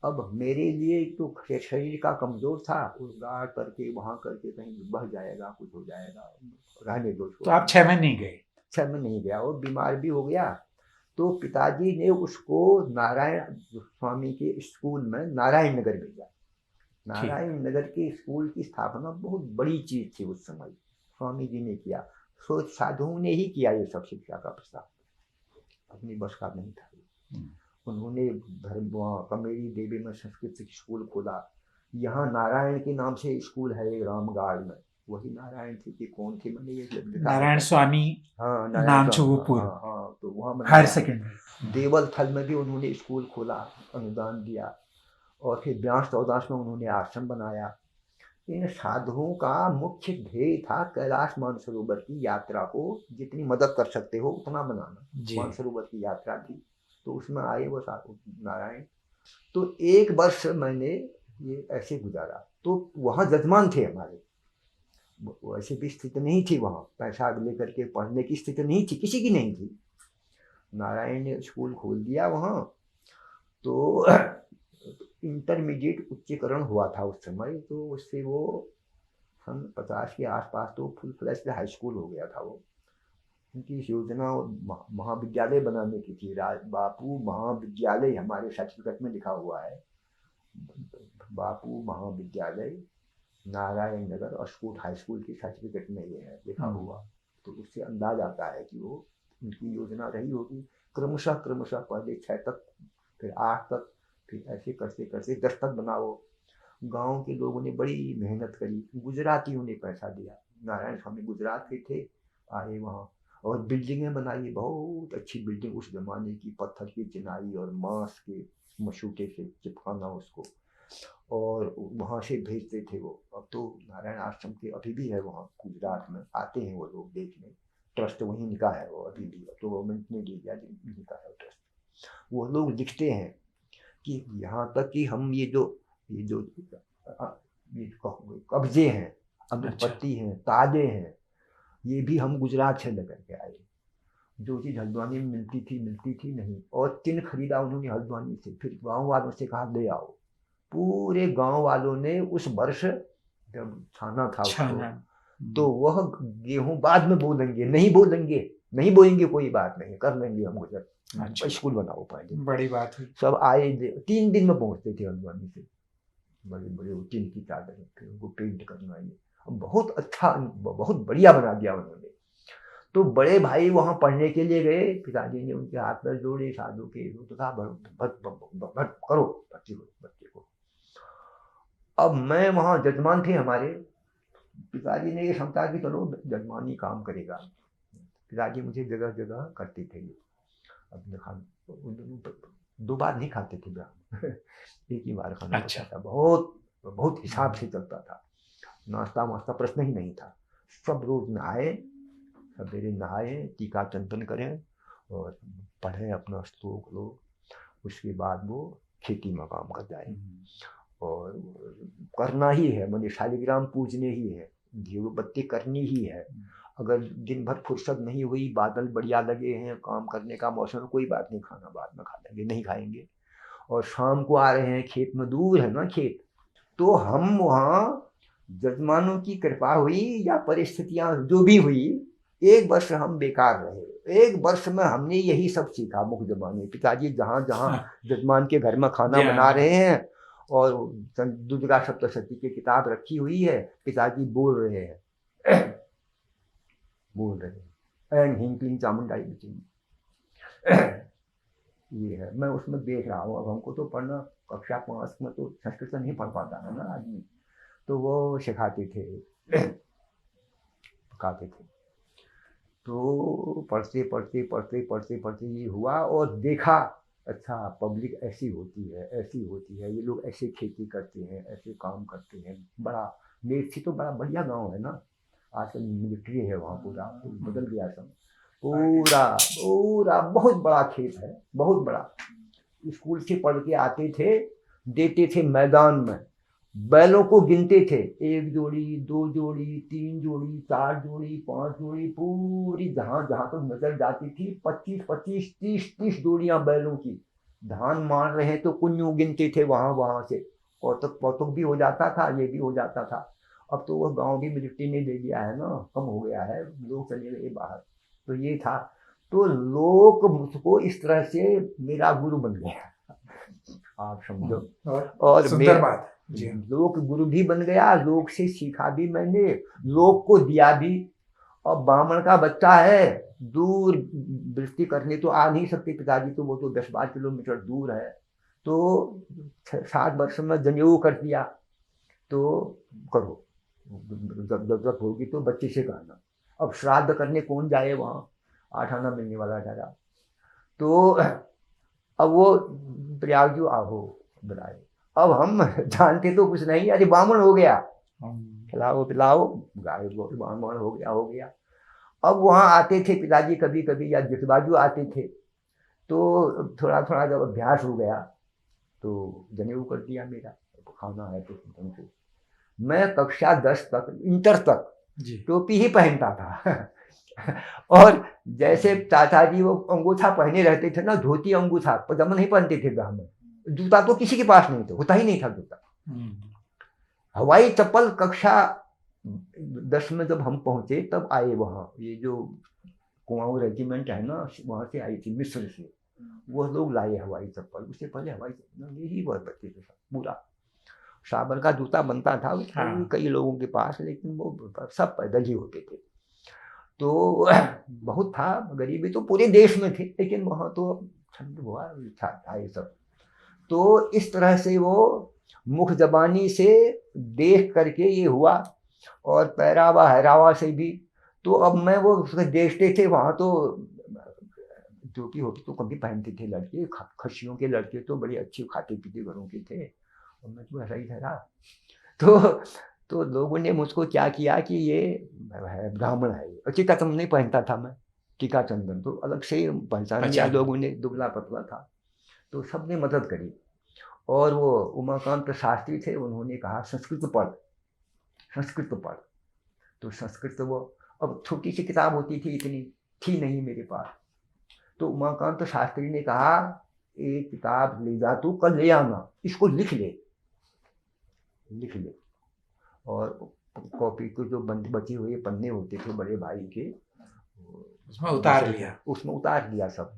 अब मेरे लिए तो शरीर का कमजोर था, उस गाड़ करके वहाँ करके कहीं बह जाएगा, कुछ हो जाएगा, रहने दो। तो आप 6 में नहीं गए? 6 में नहीं गया, वो बीमार भी हो गया। तो पिताजी ने उसको नारायण स्वामी के स्कूल में नारायण नगर भेजा, नारायण नगर के स्कूल की स्थापना बहुत बड़ी चीज थी उस समय, स्वामी जी ने किया, सोच साधुओं ने ही किया ये सब शिक्षा का प्रसार, अपनी बस का नहीं था। उन्होंने धर्म वहाँ कमेरी देवी में संस्कृत स्कूल खोला, यहाँ नारायण के नाम से स्कूल है एक रामगढ़ में, वही नारायण थे कि कौन थे मैंने ये नारायण स्वामी, हाँ नाम चुगुपुर, हाँ, तो वहाँ हायर सेकेंडरी। देवल थल में भी उन्होंने स्कूल खोला, अनुदान दिया, और फिर ब्यास चौदास में उन्होंने आश्रम बनाया। इन साधुओं का मुख्य ध्येय था कैलाश मानसरोवर की यात्रा को जितनी मदद कर सकते हो उतना बनाना। मानसरोवर की यात्रा थी तो उसमें आए वो नारायण। तो एक वर्ष मैंने ये ऐसे गुजारा, तो वहाँ जजमान थे हमारे, वैसे भी स्थिति नहीं थी वहाँ, पैसा लेकर के पढ़ने की स्थिति नहीं थी, किसी की नहीं थी। नारायण ने स्कूल खोल दिया वहाँ, तो इंटरमीडिएट उच्चीकरण हुआ था उस समय, तो उससे वो सन 50 के आसपास तो फुल फ्लैश हाई स्कूल हो गया था वो। उनकी योजना महाविद्यालय बनाने की थी, बापू महाविद्यालय हमारे सर्टिफिकेट में लिखा हुआ है, बापू महाविद्यालय नारायण नगर अस्कूट हाई स्कूल की सर्टिफिकेट में ये है लिखा हुआ। तो उससे अंदाज आता है कि वो उनकी योजना रही होगी। क्रमशः पहले 6 तक, फिर 8 तक, फिर ऐसे करते करते 10 तक बनाओ। गांव के लोगों ने बड़ी मेहनत करी, गुजरातियों ने पैसा दिया, नारायण स्वामी गुजरात के थे, आए वहाँ और बिल्डिंगें बनाई, बहुत अच्छी बिल्डिंग उस जमाने की, पत्थर की चिनाई और बांस के मशूटे से चिपकाना उसको, और वहाँ से भेजते थे वो। अब तो नारायण आश्रम के अभी भी है वहाँ गुजरात में, आते हैं वो लोग देखने, ट्रस्ट वहीं का है वो अभी भी, तो गवर्नमेंट ने ले लिया, का है ट्रस्ट। वो लोग लिखते हैं कि यहाँ तक कि हम ये जो कब्जे हैं, अनुपत्ति हैं, ताजे हैं, ये भी हम गुजरात से लेकर के आए। जो चीज़ हल्द्वानी में मिलती थी नहीं, और टिन खरीदा उन्होंने हल्द्वानी से, फिर गांव वालों से कहा ले आओ। पूरे गांव वालों ने उस वर्ष जब छाना था उसको, तो वह गेहूं बाद में बोलेंगे, नहीं बोएंगे कोई बात नहीं, कर लेंगे हम गुजर, स्कूल बनाओ पहले, बड़ी बात है। सब आए, 3 दिन में पहुंचते थे हल्द्वानी से, बड़े बड़े टिन की चादर, फिर उनको पेंट करना, ये बहुत अच्छा, बहुत बढ़िया बना दिया उन्होंने। तो बड़े भाई वहाँ पढ़ने के लिए गए, पिताजी ने उनके हाथ पर जोड़े साधु के, तो कहा करो बच्चे को। अब मैं वहाँ जजमान थे हमारे, पिताजी ने ये समझा कि चलो जजमानी काम करेगा। पिताजी मुझे जगह जगह करते थे, अपने खाना 2 बार नहीं खाते थे एक ही बार खाना अच्छा था, बहुत हिसाब से चलता था, नाश्ता वास्ता प्रश्न ही नहीं था। सब रोज नहाए, सवेरे नहाए, टीका चंदन करें और पढ़े अपना श्लोक लो, उसके बाद वो खेती में काम कर जाए। और करना ही है, मैंने शालिग्राम पूजने ही है, धीरे बत्ती करनी ही है। अगर दिन भर फुर्सत नहीं हुई, बादल बढ़िया लगे हैं, काम करने का मौसम, कोई बात नहीं, खाना बाद में खा लेंगे, नहीं खाएंगे। और शाम को आ रहे हैं, खेत में दूर है ना खेत, तो हम वहाँ जजमानों की कृपा हुई या परिस्थितियां जो भी हुई, 1 वर्ष हम बेकार रहे। 1 वर्ष में हमने यही सब सीखा मुख जबानी। पिताजी जहाँ जजमान के घर में खाना बना रहे हैं और दुर्गा सप्तशती की किताब रखी हुई है, पिताजी बोल रहे हैं एंड हिंकलिंग चामुंडाई ये है, मैं उसमें देख रहा हूँ। अब हमको तो पढ़ना, कक्षा 5 में तो संस्कृत नहीं पढ़ पाता है ना आदमी, तो वो सिखाते थे, पकाते थे। तो पढ़ते ये हुआ और देखा, अच्छा पब्लिक ऐसी होती है, ये लोग ऐसे खेती करते हैं, ऐसे काम करते हैं। बड़ा मेरठी तो बड़ा बढ़िया गांव है ना, आजकल मिलिट्री है वहाँ, पूरा बदल गया सब, पूरा बहुत बड़ा खेत है, बहुत बड़ा। स्कूल से पढ़ के आते थे, देते थे मैदान में, बैलों को गिनते थे, 1 जोड़ी, 2 जोड़ी, 3 जोड़ी, 4 जोड़ी, 5 जोड़ी, पूरी जहाँ जहाँ तक नजर जाती थी 25, 30 जोड़ियां बैलों की। धान मार रहे हैं तो कुन्नू गिनते थे वहाँ से, कौतुक भी हो जाता था, ये भी हो जाता था। अब तो वह गांव भी मिलिट्री ने ले लिया है ना, कम हो गया है, लोग चले गए बाहर। तो ये था, तो लोग मुझको इस तरह से मेरा गुरु बन गया, आप समझो। और जी। लोक गुरु भी बन गया, लोक से सीखा भी मैंने, लोक को दिया भी। और ब्राह्मण का बच्चा है, दूर वृष्टि करने तो आ नहीं सकते पिताजी, तो वो तो 10-12 किलोमीटर दूर है। तो 7 वर्ष में जनेऊ कर दिया, तो करो, जब जरूरत होगी तो बच्चे से कहना। अब श्राद्ध करने कौन जाए वहाँ, 8 आना मिलने वाला था। तो अब वो प्रयागजू आहो बुलाए। अब हम जानते तो कुछ नहीं, अरे ब्राह्मण हो गया, खिलाओ पिलाओ, गाय ब्राह्मण हो गया। अब वहाँ आते थे पिताजी कभी कभी, या जितबाजू आते थे, तो थोड़ा थोड़ा जब अभ्यास हो गया तो जनेऊ कर दिया मेरा, खाना है तो ढंग से। मैं कक्षा 10 तक, इंटर तक टोपी ही पहनता था। और जैसे चाचा जी वो अंगूठा पहने रहते थे ना, धोती अंगूठा पजामा नहीं पहनते थे ब्राह्मण, जूता तो किसी के पास नहीं था, होता ही नहीं था जूता। हवाई चप्पल कक्षा 10 में जब हम पहुंचे तब आए वहाँ, ये जो कुमाऊं रेजिमेंट है ना, वहाँ से आई थी मिस्र से, वो लोग लाए हवाई चप्पल। उससे पहले हवाई चप्पल यही बहुत बच्चे थे, पूरा साबर का जूता बनता था कई लोगों के पास, लेकिन वो सब पैदल ही होते थे। तो बहुत था, गरीबी तो पूरे देश में थी, लेकिन वहाँ तो ठंड हुआ था ये सब। तो इस तरह से वो मुख जबानी से देख करके ये हुआ, और पहरावा हरावा से भी। तो अब मैं वो उसको देखते थे वहाँ, तो टोपी होती तो कभी पहनते थे लड़के, खशियों के लड़के तो बड़े अच्छे खाते पीते घरों के थे, और मैं तो ऐसा ही ठहरा। तो लोगों ने मुझको क्या किया कि ये ब्राह्मण है, टीका चंदन नहीं पहनता था मैं, टीका चंदन तो अलग से पहचान लिया लोगों ने, दुबला पतला था। तो सबने मदद करी, और वो उमाकांत शास्त्री थे, उन्होंने कहा संस्कृत पढ़। तो संस्कृत वो, अब छोटी सी किताब होती थी, इतनी थी नहीं मेरे पास। तो उमाकांत शास्त्री ने कहा एक किताब ले जा, तू कल ले आना, इसको लिख ले। और कॉपी को जो बचे हुए पन्ने होते थे बड़े भाई के, उसमें उतार लिया सब।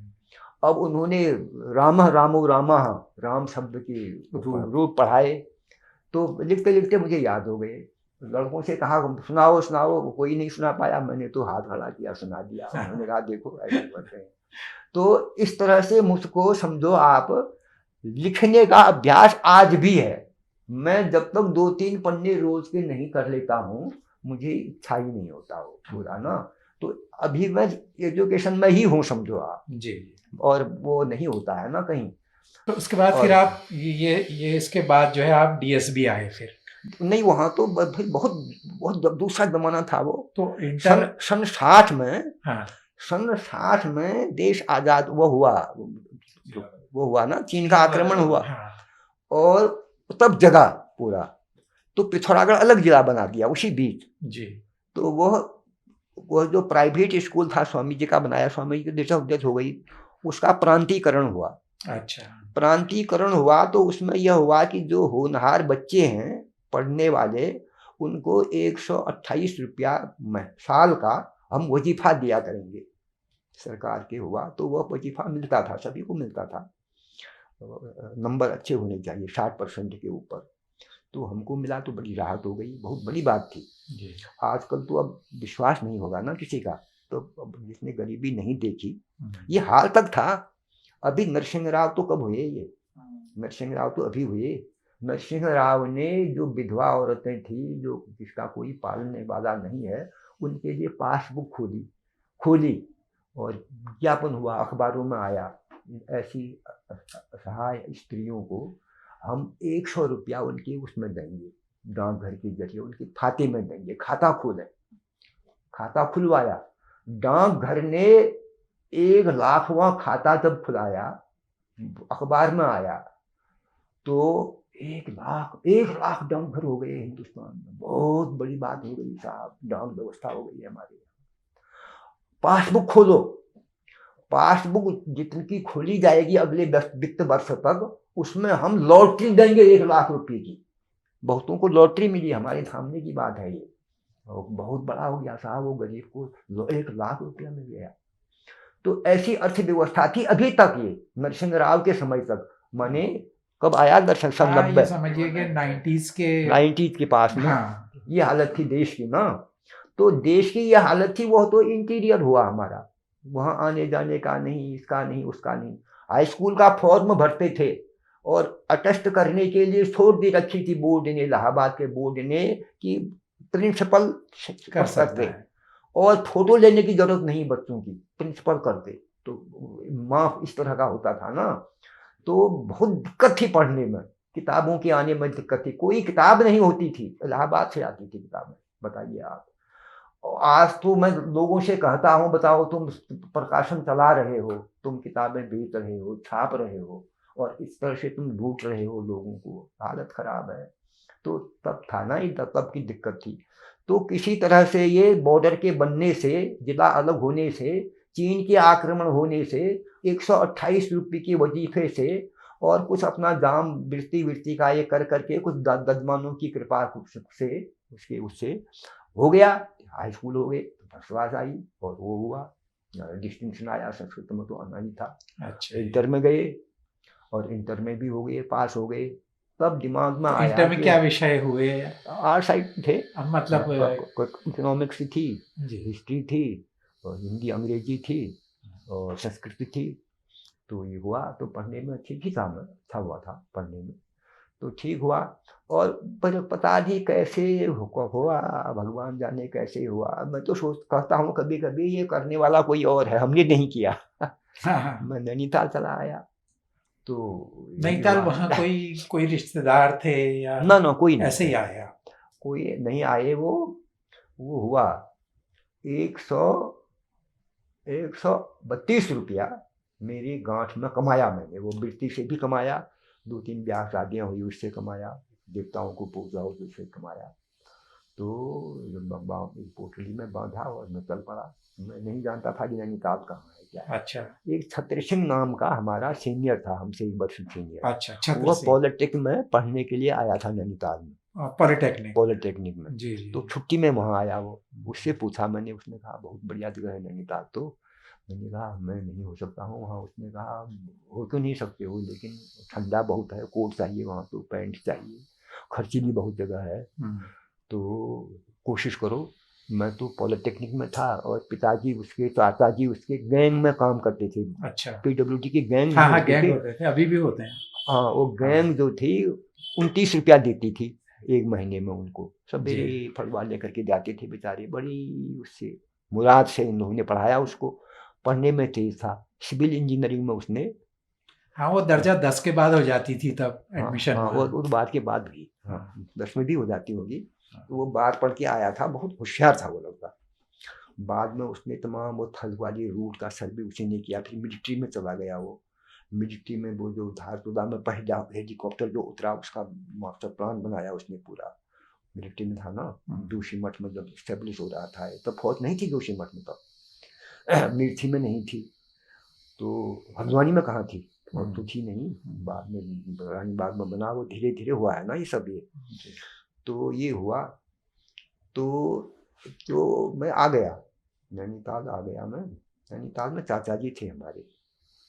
अब उन्होंने राम शब्द के रूप पढ़ाए। तो लिखते लिखते मुझे याद हो गए। लड़कों से कहा सुनाओ, कोई नहीं सुना पाया, मैंने तो हाथ खड़ा किया, सुना दिया। उन्होंने कहा देखो ऐसे करते हैं। तो इस तरह से मुझको समझो आप, लिखने का अभ्यास आज भी है। मैं जब तक 2-3 पन्ने रोज के नहीं कर लेता हूँ, मुझे इच्छा ही नहीं होता वो पूरा ना। तो अभी मैं एजुकेशन में ही हूँ समझो आप जी, और वो नहीं होता है ना कहीं। तो उसके बाद फिर आप ये इसके बाद जो है आप डीएसबी आए फिर? नहीं, वहाँ तो बहुत दूसरा जमाना था वो। तो सन 60 में, हाँ, सन 60 में देश आजाद वो हुआ ना, चीन का आक्रमण हुआ। हाँ। और तब जगह पूरा, तो पिथौरागढ़ अलग जिला बना दिया उसी बीच जी। तो वो जो प्राइवेट स्कूल था स्वामी जी का बनाया, स्वामी जी की डेथ हो गई, उसका प्रांतीकरण हुआ। अच्छा, प्रांतीकरण हुआ तो उसमें यह हुआ कि जो होनहार बच्चे हैं पढ़ने वाले, उनको 128 रुपया साल का हम वजीफा दिया करेंगे, सरकार के हुआ। तो वह वजीफा मिलता था, सभी को मिलता था, नंबर अच्छे होने चाहिए 60% के ऊपर। तो हमको मिला तो बड़ी राहत हो गई, बहुत बड़ी बात थी। आजकल तो अब विश्वास नहीं होगा ना किसी का, तो अब जिसने गरीबी नहीं देखी, ये हाल तक था। अभी नरसिंह राव तो कब हुए, ये नरसिंह राव तो अभी हुए। नरसिंह राव ने जो विधवा औरतें थी, जो जिसका कोई पालने वाला नहीं है, उनके लिए पासबुक खोली और विज्ञापन हुआ, अखबारों में आया, ऐसी असहाय स्त्रियों को हम 100 रुपया उनके उसमें देंगे, डाकघर के जरिए उनके खाते में देंगे। खाता खुलवाया, डाकघर ने 1 लाखवां खाता जब खुलाया, अखबार में आया, तो 1 लाख डाकघर हो गए हिंदुस्तान में। बहुत बड़ी बात हो गई साहब, डाक व्यवस्था हो गई है हमारे यहाँ। पासबुक खोलो, पासबुक जितनी खोली जाएगी अगले वित्त वर्ष तक, उसमें हम लॉटरी देंगे 1 लाख रुपए की। बहुतों को लॉटरी मिली, हमारे सामने की बात है ये। बहुत बड़ा हो गया साहब, वो गरीब को 1 लाख रुपया मिल गया। तो ऐसी अर्थव्यवस्था थी अभी तक, ये नरसिंह राव के समय तक, माने कब आया दरअसल सन हाँ, ये 90 समझिए कि 90s के 90 के पास में हाँ ये हालत थी देश की ना। तो देश की ये हालत थी, वो तो इंटीरियर हुआ हमारा, वहाँ आने जाने का नहीं, इसका नहीं, उसका नहीं। हाई स्कूल का फॉर्म भरते थे और अटेस्ट करने के लिए छोड़ दी रखी थी बोर्ड ने, इलाहाबाद के बोर्ड ने, कि प्रिंसिपल कर सकते करते, हैं। और फोटो लेने की जरूरत नहीं बच्चों की, प्रिंसिपल करते। तो माफ इस तरह का होता था ना। तो बहुत दिक्कत थी पढ़ने में, किताबों के आने में दिक्कत थी, कोई किताब नहीं होती थी, इलाहाबाद से आती थी किताबें, बताइए आप। और आज तो मैं लोगों से कहता हूँ, बताओ तुम प्रकाशन चला रहे हो, तुम किताबें बेच रहे हो, छाप रहे हो, और इस तरह से तुम लूट रहे हो लोगों को, हालत खराब है। तो तब था ना, तब की दिक्कत थी। तो किसी तरह से ये बॉर्डर के बनने से, जिला अलग होने से, चीन के आक्रमण होने से, 128 रुपये के वजीफे से, और कुछ अपना दाम वृत्ति का ये कर करके, कुछ दजमानों की कृपा से, उसके उससे हो गया, हाई स्कूल हो गए, फर्स्ट क्लास आई, और वो हुआ, डिस्टिंक्शन आया, संस्कृत में तो आना ही था। अच्छा, इंटर में गए, और इंटर में भी हो गए, पास हो गए। तब दिमाग में तो आया इंटर में कि क्या विषय हुए? आर्ट साइड थे, अब मतलब इकोनॉमिक्स थी, जी हिस्ट्री थी, और हिंदी अंग्रेजी थी, और संस्कृत थी। तो ये हुआ, तो पढ़ने में ठीक ही था, मैं अच्छा हुआ था पढ़ने में, तो ठीक हुआ। और पर पता नहीं कैसे हुआ, भगवान जाने कैसे हुआ। मैं तो कहता हूँ कभी कभी, ये करने वाला कोई और है, हमने नहीं किया। हाँ हाँ। मैं नैनीताल चला आया, तो यही नैनीताल हुआ। वहाँ कोई रिश्तेदार थे या ना कोई नहीं ऐसे ही थे, आया? कोई नहीं आए। वो हुआ 132 रुपया मेरी गांठ में कमाया मैंने, वो वृत्ति से भी कमाया, 2-3 ब्याह शादियाँ हुई उससे कमाया, देवताओं को पूजा हो तो उससे कमाया। तो पोटली में बांधा और मैं चल पड़ा। मैं नहीं जानता था कि नैनीताल कहाँ है, क्या है। अच्छा एक छत्र सिंह नाम का हमारा सीनियर था, हमसे 1 वर्ष सीनियर, अच्छा, छत्र वो सिंह पॉलिटेक्निक में पढ़ने के लिए आया था नैनीताल में, पॉलिटेक्निक में। जी जी। तो छुट्टी में वहाँ आया वो, उससे पूछा मैंने, उसने कहा बहुत बढ़िया जगह है नैनीताल। तो मैंने कहा मैं नहीं हो सकता हूँ वहाँ। उसने कहा हो क्यों नहीं सकते हो, लेकिन ठंडा बहुत है, कोट चाहिए वहाँ, तो पैंट चाहिए, खर्चीली बहुत जगह है, तो कोशिश करो। मैं तो पॉलिटेक्निक में था, और पिताजी उसके, चाचा जी उसके गैंग में काम करते थे। अच्छा, पीडब्ल्यूडी की गैंग हाँ हाँ, होती गैंग थी। होते थे, अभी भी होते हैं। हाँ, वो गैंग जो थी 29 रुपया देती थी 1 महीने में उनको, सवेरे फलवा लेकर के जाते थे बेचारे। बड़ी उससे मुराद से उन लोगों ने पढ़ाया उसको, पढ़ने में तेज था, सिविल इंजीनियरिंग में उसने। हाँ, वो दर्जा 10 के बाद हो जाती थी तब हाँ एडमिशन हाँ, वहाँ। वो बात के बाद भी, हाँ 10 में भी हो जाती होगी। तो वो बात पढ़ के आया था, बहुत होशियार था वो लड़का। बाद में उसने तमाम वो थल वाली रूट का सर्वे उसी ने किया, फिर मिलिट्री में चला गया वो। मिलिट्री में वो जो धारचूला में पहला हेलीकॉप्टर जो उतरा, उसका मास्टर प्लान बनाया उसने पूरा। मिलिट्री में था ना, जोशीमठ में जब स्टेब्लिश हो रहा था, तो फौज नहीं थी जोशीमठ में, तब मिर्ची में नहीं थी, तो हल्द्वानी में कहाँ थी, फौज तो थी नहीं। बाद में रानीबाग में बना, वो धीरे धीरे हुआ है ना ये सब। ये तो ये हुआ, तो मैं आ गया नैनीताल, आ गया मैं नैनीताल में। चाचा जी थे हमारे,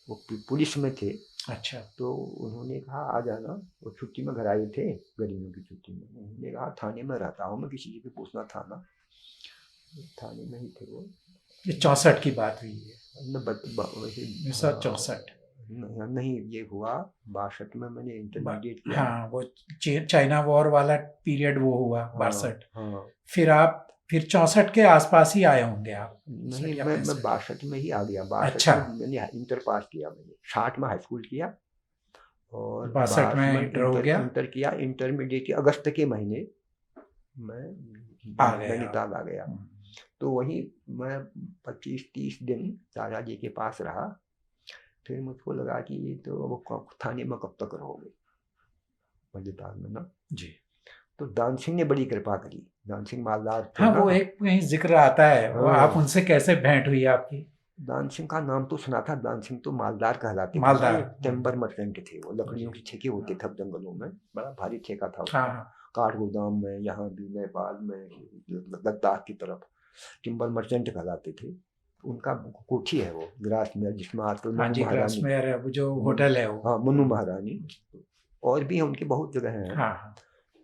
वो पुलिस में थे। अच्छा, तो उन्होंने कहा आ जाना, वो छुट्टी में घर आए थे, गर्मियों की छुट्टी में। उन्होंने कहा थाने में रहता हूँ मैं, किसी जी को पूछना थाना, थाने में ही थे वो। ये 64 की बात हुई है, वैसे 1964। नहीं, ये हुआ 62 में मैंने इंटरमीडिएट किया। हाँ, वो चाइना वॉर वाला पीरियड वो हुआ 62। फिर 64 के आसपास ही आए होंगे आप? नहीं, मैं 62 में ही आ गया। 62 अच्छा, में मैंने इंटर पास किया, मैंने 60 में हाई स्कूल किया, और 62 में इंटर हो गया। इंटर किया, इंटरमीडिएट अगस्त के महीने मैं नैनीताल आ गया। तो वहीं मैं 25-30 दिन दादाजी के पास रहा। फिर मुझको लगा कि ये तो वो थाने में कब तक रहोगे नैनीताल में ना जी। तो दान सिंह ने बड़ी कृपा करी, दान सिंह मालदार थे हाँ, ना। वो एक कहीं जिक्र आता है, वो आप उनसे कैसे भेंट हुई आपकी? दान सिंह का नाम तो सुना था, दान सिंह तो मालदार कहलाते थे, मालदार टिम्बर मर्चेंट थे वो, लकड़ियों की ठेके होते थे जंगलों में, बड़ा भारी ठेका था उसका। हाँ, काठ गोदाम में, यहाँ भी नेपाल में, लद्दाख की तरफ टिम्बर मर्चेंट कहलाते थे। उनका कोठी है वो ग्रास में, जिसमें आजकल हाँ जी, ग्रास में वो जो होटल है वो। हाँ, मनु महारानी, और भी उनके बहुत जगह हैं। हाँ हाँ।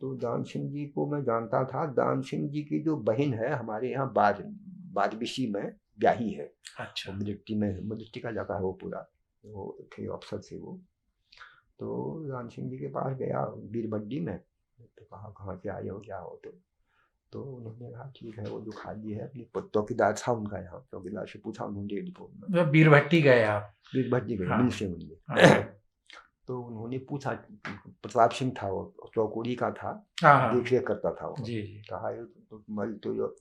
तो दान सिंह जी को मैं जानता था। दान सिंह जी की जो बहन है हमारे यहाँ बारबिशी में ब्याही है। अच्छा। वो मिलिट्री का जगह है वो पूरा, वो थे अफसर थे वो। तो दान सिंह जी के पास गया बीरबड्डी में, तो कहा कहाँ से आए हो क्या हो। तो उन्होंने कहा ठीक है, वो जो खाली है अपनी चौकीदार था उनका यहाँ, चौकीदार से पूछा उन्होंने टेलीफोन में। तो बीरभट्टी गए आप? बीरबड्डी गए, हाँ। मिल से उनमें। हाँ तो उन्होंने पूछा, प्रताप सिंह था वो, चौकोड़ी का था, हाँ। देख रेख करता था वो। जी जी। कहा ये तो मल तो यो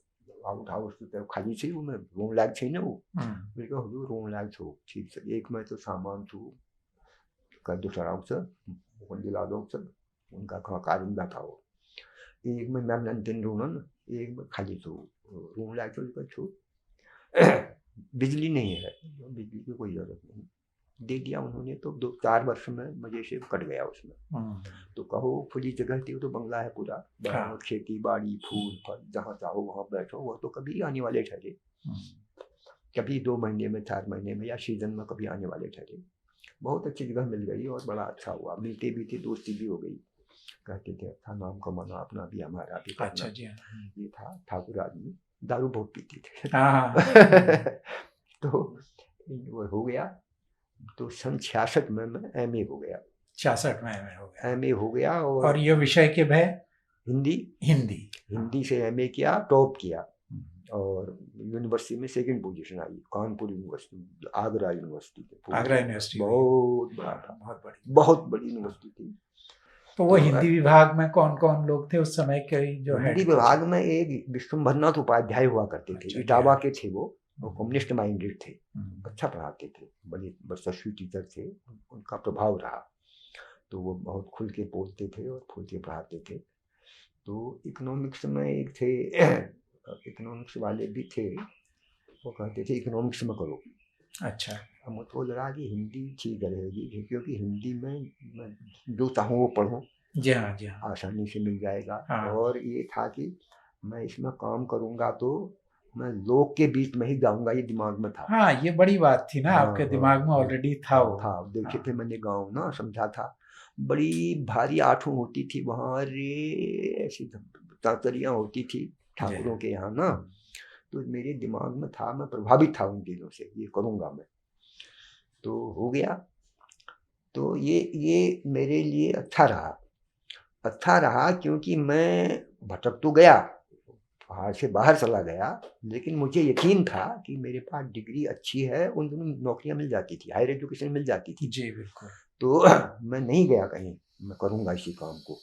आउट हाउस तो खाली थी वो, में रूम लायक थी ना वो। मैंने कहा हुजूर रूम लायक छो, ठीक से एक में तो सामान छो कर दो सराव से दिला दो सर, उनका कारिंदा था वो। एक में मैम नंदन रूनन, एक में खाली छो रूम लायक छो छो। बिजली नहीं है, बिजली की कोई जरूरत नहीं, दे दिया उन्होंने। तो 2-4 वर्ष में मजे से कट गया उसमें। तो कहो खुली जगह थी, वो तो बंगला है पूरा, हाँ। खेती बाड़ी फूल फल जहाँ चाहो वहाँ बैठो, वो तो कभी आने वाले ठहरे, कभी 2 महीने में 4 महीने में या सीजन में कभी आने वाले ठहरे। बहुत अच्छी जगह मिल गई और बड़ा अच्छा हुआ, मिलते भी थे, दोस्ती भी हो गई। कहते थे अच्छा नाम कमाना अपना भी हमारा भी करना। अच्छा जी। ये था ठाकुर आदमी, दारू बहुत पीते थे। तो वो हो गया। तो सन 66 में मैं एमए हो गया। 66 में एमए हो गया। एमए हो गया और ये विषय के भय? हिंदी। हिंदी। हिंदी से एमए किया, टॉप किया, और यूनिवर्सिटी में सेकंड पोजीशन आई, Kanpur university, Agra university. Agra university बहुत बड़ा था, बहुत बड़ी, बहुत बड़ी यूनिवर्सिटी थी। तो वो हिंदी विभाग में कौन कौन लोग थे उस समय के जो हेड? हिंदी विभाग में एक विश्वम्भरनाथ उपाध्याय हुआ करते थे, अच्छा, इटावा के थे वो कम्युनिस्ट माइंडेड थे, अच्छा पढ़ाते थे, बड़े यशस्वी टीचर थे, उनका प्रभाव रहा। तो वो बहुत खुल के बोलते थे और खुल के पढ़ाते थे। तो इकोनॉमिक्स में एक थे, इकोनॉमिक्स वाले भी थे, वो कहते थे इकोनॉमिक्स में करो। अच्छा। अब मुझको लगा कि हिंदी ठीक रहेगी, क्योंकि हिंदी में मैं जो चाहूँ वो पढ़ूँ, जी हाँ जी हाँ, आसानी से मिल जाएगा। हाँ। और ये था कि मैं इसमें काम करूँगा तो मैं लोग के बीच में ही जाऊँगा, ये दिमाग में था। हाँ, ये बड़ी बात थी ना, हाँ, आपके दिमाग में ऑलरेडी था वो। था, देखे हाँ। थे मैंने गाँव ना, समझा था। बड़ी भारी आठों होती थी वहाँ, अरे ऐसी तातरियाँ होती थी ठाकुरों के यहाँ ना। तो मेरे दिमाग में था, मैं प्रभावित था उन दिनों से, ये करूँगा मैं। तो हो गया। तो ये मेरे लिए अच्छा रहा, क्योंकि मैं भटक तो गया, पहाड़ से बाहर चला गया, लेकिन मुझे यकीन था कि मेरे पास डिग्री अच्छी है, उन दिनों नौकरियां मिल जाती थी, हायर एजुकेशन मिल जाती थी। जी बिल्कुल। तो मैं नहीं गया कहीं, मैं करूँगा इसी काम को।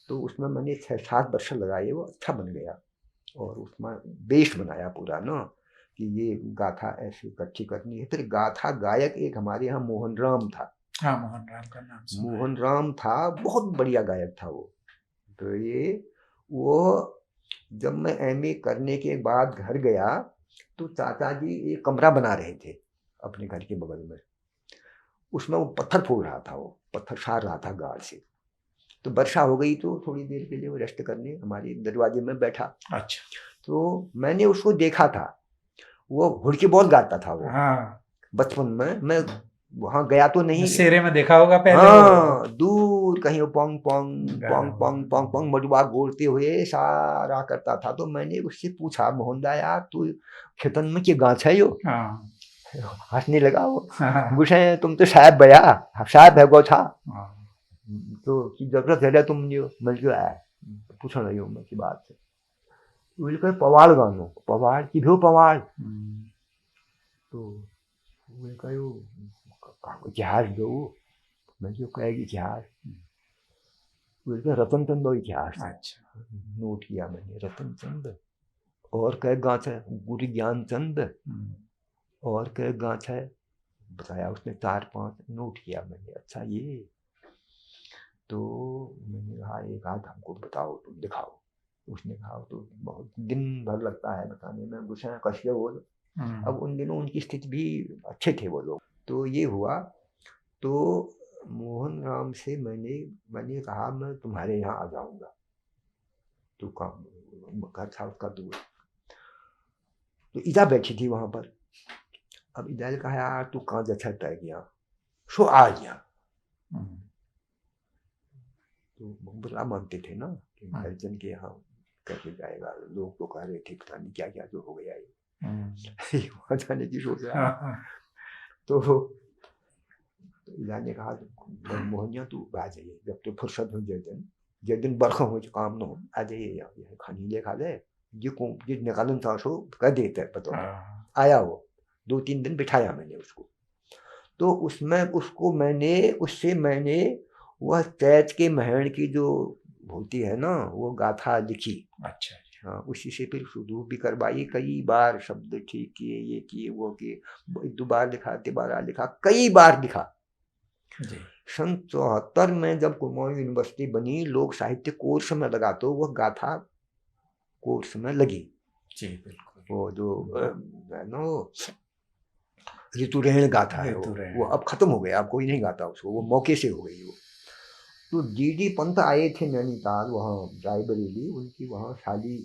तो उसमें मैंने 6-7 वर्ष लगाए, वो अच्छा बन गया, और उसमें बेस बनाया पूरा ना, कि ये गाथा ऐसे इकट्ठी करनी है। फिर गाथा गायक एक हमारे यहाँ मोहन राम था। हाँ, मोहन राम का नाम सुना है। मोहन राम था, बहुत बढ़िया गायक था वो। तो वो जब मैं एमए करने के बाद घर गया, तो चाचा जी एक कमरा बना रहे थे अपने घर के बगल में, उसमें वो पत्थर फोड़ रहा था, वो पत्थर सार रहा था गाड़ से। तो वर्षा हो गई, तो थोड़ी देर के लिए वो रेस्ट करने हमारे दरवाजे में बैठा। अच्छा। तो मैंने उसको देखा था, वो हुड़की बॉल गाता था वो। हाँ, बचपन में मैं वहाँ गया तो नहीं, शेरे में देखा होगा पहले। हाँ, दूर कहीं वो पोंग पोंग पोंग हाँ। पोंग पोंग पोंग मडुआ गोलते हुए सारा करता था। तो मैंने उससे पूछा, मोहनदा यार तू खेतन में क्या गाछ है यो? हाँ। हंसने लगा वो। हाँ। गुस्से तुम तो साहब भैया, साहब है गो था, हाँ। तो की जरूरत है तुम जो मिल जो है पूछ रही हो मैं की बात से। बोले पवाड़ गानो, पवाड़ की भी पवाड़। तो बोले कहो इतिहास दो, मैं जो कहेगी इतिहास। बोले रतन चंद इतिहास। अच्छा। नोट किया मैंने, रतन चंद, और कह गाछ है गुरु ज्ञान चंद, और कह गाछ है, बताया उसने 4-5 नोट किया मैंने। अच्छा ये, तो मैंने कहा एक आध हमको बताओ, तुम दिखाओ। उसने कहा तो बहुत दिन भर लगता है बताने में, गुस्सा कश्य बोल। अब उन दिनों उनकी स्थिति भी अच्छे थे वो लोग। तो ये हुआ। तो मोहन राम से मैंने कहा मैं तुम्हारे यहाँ आ जाऊँगा। तो घर था उसका दूर, तो ईदा बैठी थी वहाँ पर। अब ईदा ने कहा यार तू कहाँ जैसा तय गया, सो आ गया। तो बुरा मानते थे ना कि हाँ। हरिजन के यहाँ कैसे जाएगा, लोग तो कह रहे थे पता नहीं क्या क्या जो हो गया ये ये वहाँ जाने की सोच रहा है। तो इलाज ने कहा मोहनिया तू आ जाइए जब तो फुर्सत हो जिस दिन बरखा हो काम ना हो आ जाइए यहाँ खानी ले खा ले ये निकालन था सो कह देते है पता आया वो 2-3 दिन बिठाया मैंने उसको। तो उसमें उससे मैंने वह चैत के महण की जो होती है ना वो गाथा लिखी। अच्छा। हाँ, उसी से फिर शुरू भी करवाई, कई बार शब्द ठीक किए, ये किए वो किए, 2 बार लिखा, 13 लिखा, कई बार लिखा। सन 74 में जब कुमाऊं यूनिवर्सिटी बनी, लोक साहित्य कोर्स में लगा तो वह गाथा कोर्स में लगी। जी बिल्कुल। वो जो नो ऋतुरेण गाथा है वो अब खत्म हो गया, अब कोई नहीं गाता उसको, वो मौके से हो गई वो। तो डी पंत आए थे नैनीताल, वहाँ रायबरेली, उनकी वहाँ शादी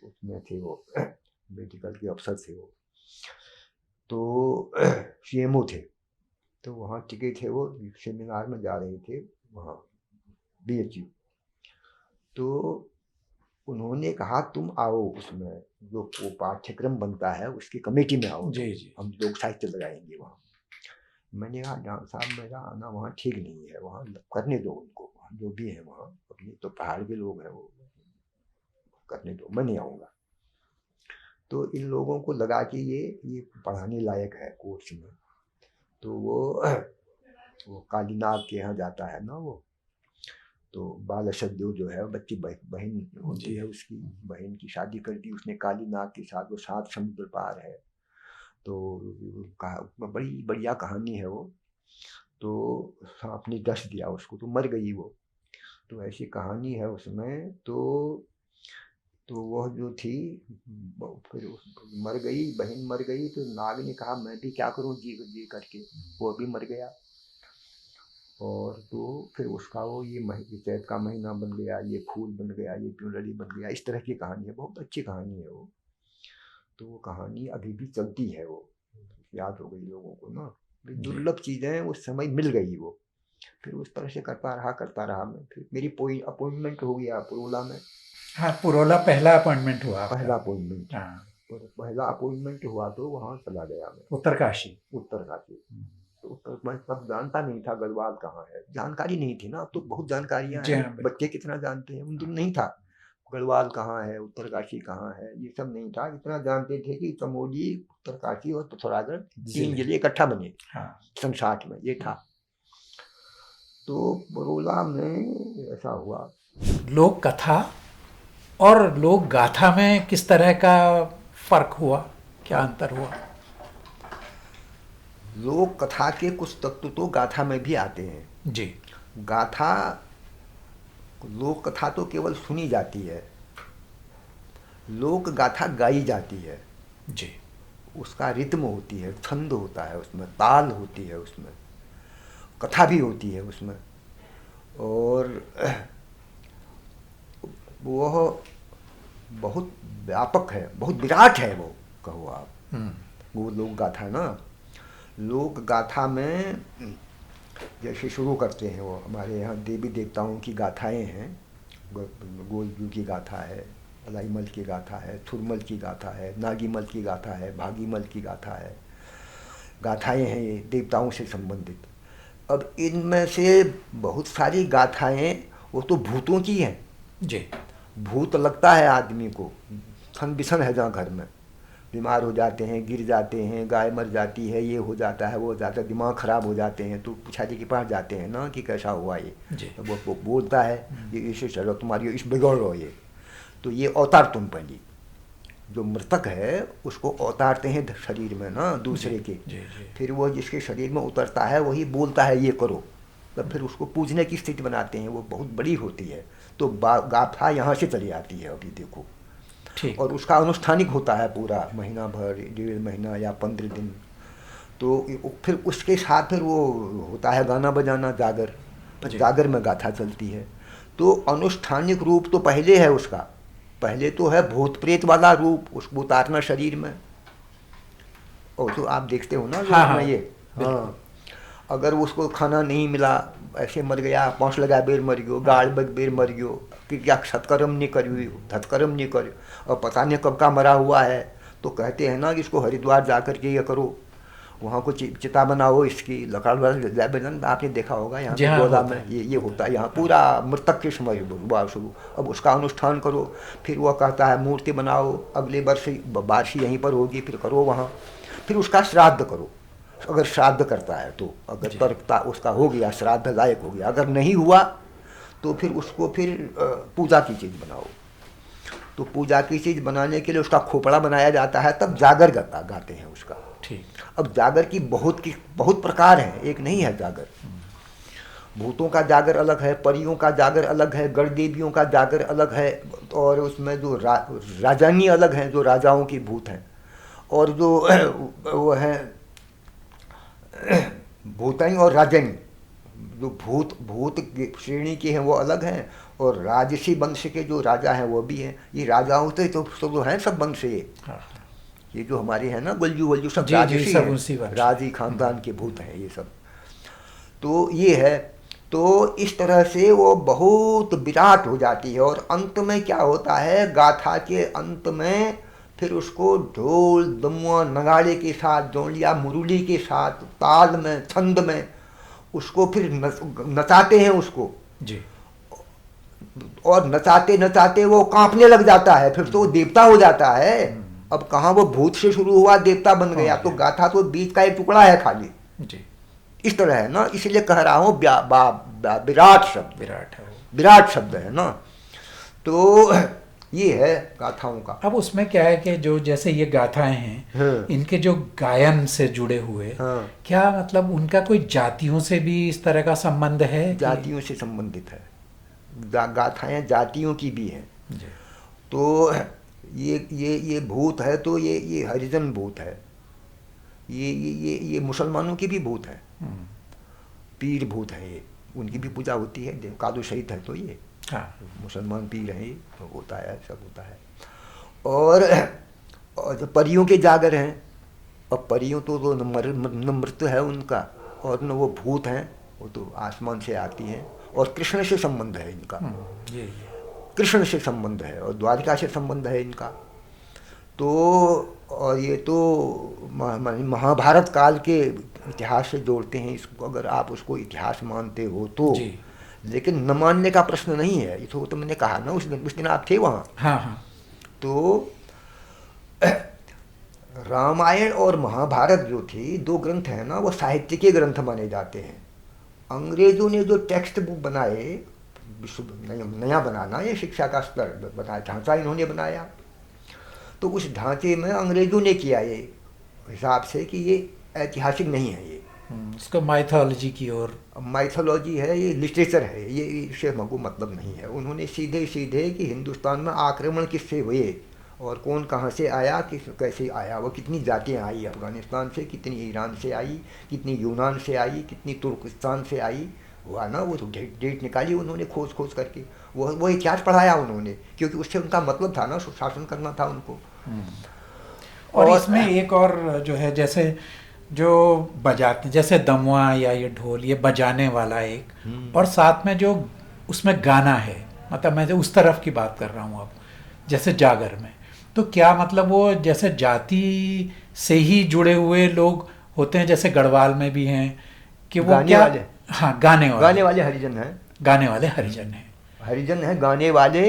उसमें थे, वो मेडिकल के अफसर थे वो, तो CMO थे, तो वहाँ टिके थे वो, सेमिनार में जा रहे थे वहाँ BHU। तो उन्होंने कहा तुम आओ उसमें जो वो पाठ्यक्रम बनता है उसकी कमेटी में आओ, जी। हम लोग साहित्य लगाएंगे वहाँ। मैंने कहा डॉक्टर साहब मेरा आना वहाँ ठीक नहीं है, वहाँ करने दो उनको, जो भी है वहाँ अपने तो पहाड़ के लोग हैं, वो करने दो, मैं नहीं आऊँगा। तो इन लोगों को लगा कि ये पढ़ाने लायक है कोर्स में, तो वो कालीनाग के यहाँ जाता है ना वो, तो बाल सदेव जो है बच्ची बहन होती है, उसकी बहन की शादी कर दी उसने कालीनाग के साथ, वो 7 समुद्र पार है, तो बड़ी बढ़िया कहानी है वो। तो सांप ने डस दिया उसको तो मर गई वो, तो ऐसी कहानी है उसमें। तो वह जो थी फिर मर गई, बहन मर गई, तो नाग ने कहा मैं भी क्या करूं जी करके, वो भी मर गया। और तो फिर उसका वो ये चैत का महीना बन गया, ये फूल बन गया, ये प्यूलड़ी बन गया, इस तरह की कहानी है, बहुत अच्छी कहानी है वो। तो वो कहानी अभी भी चलती है, वो याद हो गई लोगों को ना, दुर्लभ चीज़ें उस समय मिल गई वो। फिर उस तरह से करता रहा मैं, फिर मेरी अपॉइंटमेंट हो गया पुरोला में। हाँ, पुरोला पहला अपॉइंटमेंट हुआ आपका? पहला अपॉइंटमेंट, हाँ, पहला अपॉइंटमेंट हुआ तो वहाँ चला गया मैं, उत्तरकाशी। तो उत्तर मैं तब जानता नहीं था गढ़वाल कहाँ है, जानकारी नहीं थी ना, अब तो बहुत जानकारियाँ जी हैं, हाँ, बिल्कुल। बच्चे कितना जानते हैं, उन दिन नहीं था गढ़वाल कहाँ है, उत्तरकाशी कहाँ है, ये सब नहीं था। इतना जानते थे कि चमोली, उत्तरकाशी और पिथौरागढ़ 3 जिले इकट्ठा बने सन 60 में, ये था। तो बरोला में ऐसा हुआ। लोक कथा और लोक गाथा में किस तरह का फर्क हुआ, क्या अंतर हुआ? लोक कथा के कुछ तत्व तो गाथा में भी आते हैं जी। गाथा, लोक कथा तो केवल सुनी जाती है, लोक गाथा गाई जाती है जी। उसका रित्म होती है, छंद होता है उसमें, ताल होती है उसमें, कथा भी होती है उसमें, और वह बहुत व्यापक है, बहुत विराट है वो, कहो आप। वो लोक गाथा ना, लोक गाथा में जैसे शुरू करते हैं वो, हमारे यहाँ देवी देवताओं की गाथाएं हैं, गोलजू की गाथा है, अलाईमल की गाथा है, थुरमल की गाथा है, नागीमल की गाथा है, भागीमल की गाथा है, गाथाएं हैं ये देवताओं से संबंधित। अब इनमें से बहुत सारी गाथाएं वो तो भूतों की हैं जी। भूत लगता है आदमी को, थन बिसन है जहाँ घर में, बीमार हो जाते हैं, गिर जाते हैं, गाय मर जाती है, ये हो जाता है, वो हो जाता है, दिमाग खराब हो जाते हैं, तो पुछारी के पास जाते हैं ना कि कैसा हुआ ये, तो वो बोलता है ये इसे चलो तुम्हारी इस बिगड़ रहो ये, तो ये अवतार तुम पहली, जो मृतक है उसको अवतारते हैं शरीर में ना दूसरे के, फिर वो जिसके शरीर में उतरता है वही बोलता है ये करो, तो फिर उसको पूजने की स्थिति बनाते हैं, वो बहुत बड़ी होती है। तो गाथा यहाँ से चली आती है अभी देखो, और उसका अनुष्ठानिक होता है पूरा महीना भर, 1.5 महीना या 15 दिन। तो फिर उसके साथ फिर वो होता है गाना बजाना, जागर, फिर जागर में गाथा चलती है। तो अनुष्ठानिक रूप तो पहले है उसका, पहले तो है भूत प्रेत वाला रूप, उसको उतारना शरीर में, और तो आप देखते हो ना हाँ, ये हाँ। अगर उसको खाना नहीं मिला, ऐसे मर गया, पहुँच लगा बेर मर गयो, गाड़ बग बेर मर गयो, कि क्या सत्कर्म नहीं करियो, धत्कर्म नहीं करियो, और पता नहीं कब का मरा हुआ है, तो कहते हैं ना कि इसको हरिद्वार जा कर के ये करो, वहाँ को चिता बनाओ, इसकी लकड़बन आपने देखा होगा यहाँ पे गोदा में ये होता है, यहाँ पूरा मृतक के समय हुआ शुरू। अब उसका अनुष्ठान करो, फिर वह कहता है मूर्ति बनाओ, अगले वर्ष बारिश यहीं पर होगी, फिर करो वहाँ, फिर उसका श्राद्ध करो, अगर श्राद्ध करता है तो, अगर तर्कता उसका हो गया, श्राद्ध लायक हो गया, अगर नहीं हुआ तो फिर उसको फिर पूजा की चीज़ बनाओ। तो पूजा की चीज़ बनाने के लिए उसका खोपड़ा बनाया जाता है, तब जागर गाते हैं उसका। ठीक। अब जागर की बहुत प्रकार हैं, एक नहीं है जागर। भूतों का जागर अलग है, परियों का जागर अलग है, गणदेवियों का जागर अलग है, और उसमें जो राजानी अलग हैं, जो राजाओं की भूत हैं, और जो वो हैं भूतानी और राजनी, जो भूत श्रेणी के हैं वो अलग हैं, और राजसी वंश के जो राजा हैं वो भी हैं। ये राजाओं से तो सब हैं, सब वंश से ये जो हमारे हैं ना गुल्जू सब राजसी हैं, राजी खानदान के भूत हैं ये सब। तो ये है, तो इस तरह से वो बहुत विराट हो जाती है, और अंत में क्या होता है, गाथा के अंत में फिर उसको ढोल दमुआ नगाड़े के साथ, जोड़िया मुरली के साथ, ताल में, छंद में उसको फिर नचाते हैं उसको जी, और नचाते नचाते वो कांपने लग जाता है, फिर तो वो देवता हो जाता है। अब कहाँ वो भूत से शुरू हुआ देवता बन गया, तो गाथा तो बीच का एक टुकड़ा है खाली जी। इस तरह है ना, इसलिए कह रहा हूँ विराट शब्द, विराट है, विराट शब्द है ना। तो ये है गाथाओं का। अब उसमें क्या है कि जो जैसे ये गाथाएं हैं, इनके जो गायन से जुड़े हुए, क्या मतलब उनका कोई जातियों से भी इस तरह का संबंध है? जातियों से संबंधित है, गाथाएं जातियों की भी हैं। तो ये भूत है, तो ये हरिजन भूत है, ये मुसलमानों की भी भूत है, पीर भूत है, ये उनकी भी पूजा होती है, कादो शहीद है तो ये मुसलमान पीर हैं, ये तो होता है, सब होता है। और जो परियों के जागर हैं, और परियों तो न मृत है उनका, और न वो भूत हैं, वो तो आसमान से आती हैं, और कृष्ण से संबंध है इनका, कृष्ण से संबंध है, और द्वारिका से संबंध है इनका। तो और ये तो महाभारत काल के इतिहास से जोड़ते हैं इसको, अगर आप उसको इतिहास मानते हो तो। लेकिन न मानने का प्रश्न नहीं है, ये तो मैंने कहा ना उस दिन आप थे वहाँ। हाँ। तो रामायण और महाभारत जो थी, दो ग्रंथ हैं ना, वो साहित्य के ग्रंथ माने जाते हैं। अंग्रेजों ने जो टेक्स्ट बुक बनाए, नया बनाना, ये शिक्षा का स्तर बनाया, ढांचा इन्होंने बनाया, तो उस ढांचे में अंग्रेजों ने किया ये हिसाब से कि ये ऐतिहासिक नहीं है, ये इसको माइथोलॉजी की ओर, माइथोलॉजी है, ये लिटरेचर है, ये इससे हमको मतलब नहीं है। उन्होंने सीधे सीधे कि हिंदुस्तान में आक्रमण किससे हुए, और कौन कहाँ से आया, कैसे आया, वो कितनी जातियाँ आई अफगानिस्तान से, कितनी ईरान से आई, कितनी यूनान से आई, कितनी तुर्किस्तान से आई, हुआ ना, वो डेट निकाली उन्होंने खोज करके, वो इतिहास पढ़ाया उन्होंने, क्योंकि उससे उनका मतलब था ना, शासन करना था उनको। और इसमें एक और जो है, जैसे जो बजाते, जैसे दमुआ या ये ढोल, ये बजाने वाला एक, और साथ में जो उसमें गाना है, मतलब मैं उस तरफ की बात कर रहा हूँ अब, जैसे जागर में, तो क्या मतलब वो जैसे जाति से ही जुड़े हुए लोग होते हैं, जैसे गढ़वाल में भी हैं कि वो गाने वाले, हाँ गाने वाले हरिजन हैं, गाने वाले हरिजन हैं, हरिजन हैं गाने वाले।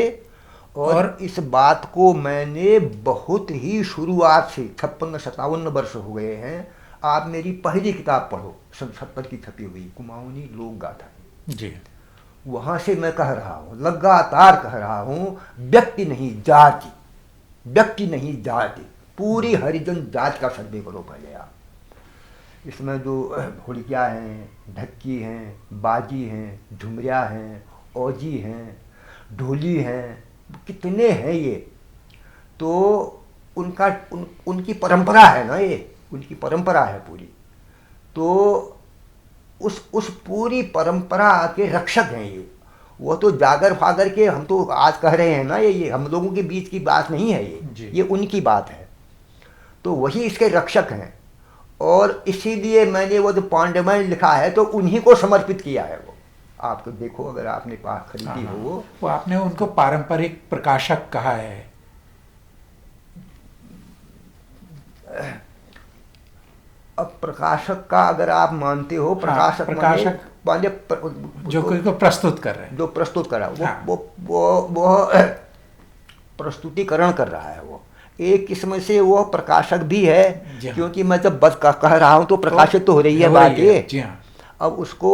और इस बात को मैंने बहुत ही शुरुआत से 56-57 वर्ष हो गए हैं, आप मेरी पहली किताब पढ़ो, 70 की छपी हुई कुमाऊनी लोक गाथा जी, वहाँ से मैं कह रहा हूँ, लगातार कह रहा हूँ, व्यक्ति नहीं जाति, व्यक्ति नहीं जाति, पूरी हरिजन जात का सर्वे करो पहले आप। इसमें जो हुड़किया हैं, ढक्की हैं, बाजी हैं, झुमरिया हैं, औजी हैं, ढोली हैं, कितने हैं ये, तो उनकी परंपरा है ना, ये उनकी परंपरा है पूरी। तो उस पूरी परंपरा के रक्षक हैं ये। वो तो जागर फागर के हम तो आज कह रहे हैं ना, ये हम लोगों के बीच की बात नहीं है, ये उनकी बात है। तो वही इसके रक्षक हैं। और इसीलिए मैंने वो जो पांडवन लिखा है तो उन्हीं को समर्पित किया है। वो आपको देखो, अगर आपने पास खरीदी हो वो आपने उनको पारंपरिक प्रकाशक कहा है। अब प्रकाशक का अगर आप मानते हो, प्रकाशक प्रकाशक माने जो कोई को प्रस्तुत कर रहे हैं, जो प्रस्तुत कर रहा है, हाँ। वो प्रस्तुतिकरण कर रहा है। वो एक किस्म से वो प्रकाशक भी है, जी हाँ। क्योंकि मैं जब बस कह रहा हूँ तो प्रकाशित तो हो रही है बात ये। जी हाँ। अब उसको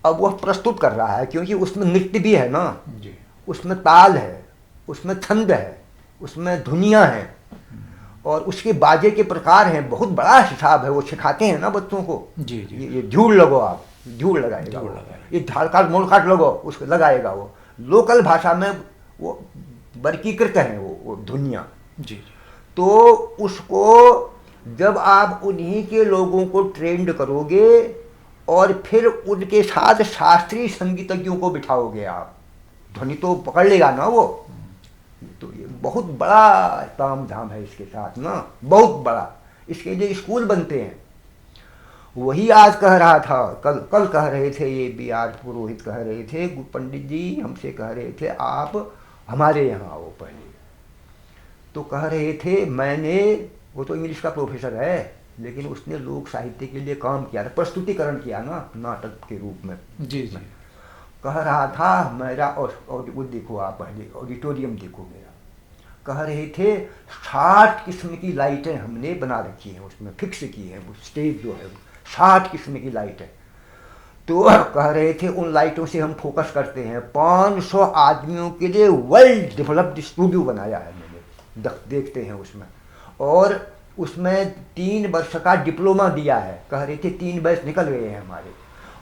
अब वह प्रस्तुत कर रहा है, क्योंकि उसमें नृत्य भी है ना, जी उसमें ताल है, उसमें छंद है, उसमें धुनियाँ हैं, और उसके बाजे के प्रकार हैं। बहुत बड़ा हिसाब है, वो सिखाते हैं ना बच्चों को। जी जी। ये झूल लगो, आप झूल लगाएगा झूल वो। लगाएगा। ये झाड़काट मोड़काट लगो, उसको लगाएगा वो। लोकल भाषा में वो वर्गीकृत है वो धुनियाँ। जी जी। तो उसको जब आप उन्हीं के लोगों को ट्रेंड करोगे और फिर उनके साथ शास्त्रीय संगीतज्ञों को बिठाओगे आप, ध्वनि तो पकड़ लेगा ना वो। तो ये बहुत बड़ा ताम झाम है इसके साथ ना, बहुत बड़ा। इसके लिए स्कूल बनते हैं। वही आज कह रहा था, कल कह रहे थे, ये बी आर पुरोहित कह रहे थे, पंडित जी हमसे कह रहे थे आप हमारे यहाँ आओ पहले। तो कह रहे थे, मैंने, वो तो इंग्लिश का प्रोफेसर है, लेकिन उसने लोक साहित्य के लिए काम किया था, प्रस्तुतिकरण किया ना नाटक के रूप में। जी जी। कह रहा था मेरा, और वो देखो आप पहले ऑडिटोरियम देखो मेरा। कह रहे थे 60 किस्म की लाइटें हमने बना रखी हैं, उसमें फिक्स की है, वो स्टेज जो है 60 किस्म की लाइटें। तो कह रहे थे उन लाइटों से हम फोकस करते हैं। 500 आदमियों के लिए वेल डेवलप्ड स्टूडियो बनाया है मैंने, देखते हैं उसमें। और उसमें 3 वर्ष का डिप्लोमा दिया है। कह रहे थे 3 वर्ष निकल गए हैं हमारे।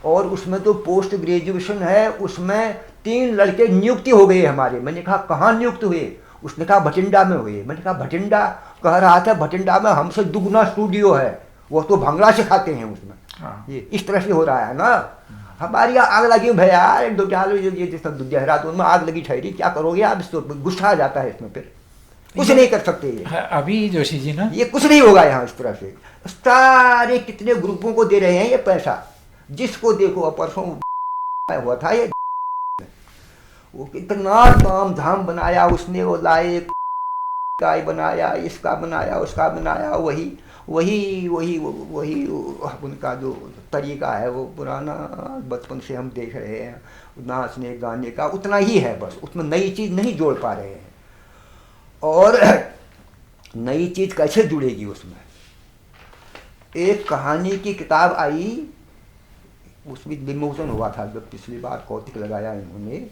और उसमें तो पोस्ट ग्रेजुएशन है, उसमें 3 लड़के नियुक्ति हो गए हमारे। मैंने कहा कहाँ नियुक्त हुए? उसने कहा भटिंडा में हुए। मैंने कहा भटिंडा? कह रहा था भटिंडा में हमसे दुगना स्टूडियो है, वो तो भंगड़ा सिखाते हैं उसमें। हाँ। ये इस तरह से हो रहा है ना। हमारी यहाँ आग लगी भैया, 1-2 चार ये सब देहरादून में आग लगी ठहरी, क्या करोगे आप? इसको गुस्सा आ जाता है इसमें, फिर कुछ नहीं कर सकते ये। अभी जोशी जी ना, ये कुछ नहीं होगा यहाँ इस तरह से। सारे कितने ग्रुपों को दे रहे हैं ये पैसा, जिसको देखो। परसों हुआ था ये, वो कितना ताम झाम बनाया उसने, वो लाए गाय बनाया, इसका बनाया, उसका बनाया। वही उनका जो तरीका है वो पुराना बचपन से हम देख रहे हैं, नाचने गाने का उतना ही है, बस उसमें नई चीज़ नहीं जोड़ पा रहे हैं। और नई चीज़ कैसे जुड़ेगी उसमें? एक कहानी की किताब आई, उसमें विमोचन हुआ था जब पिछली बार कौतिक लगाया इन्होंने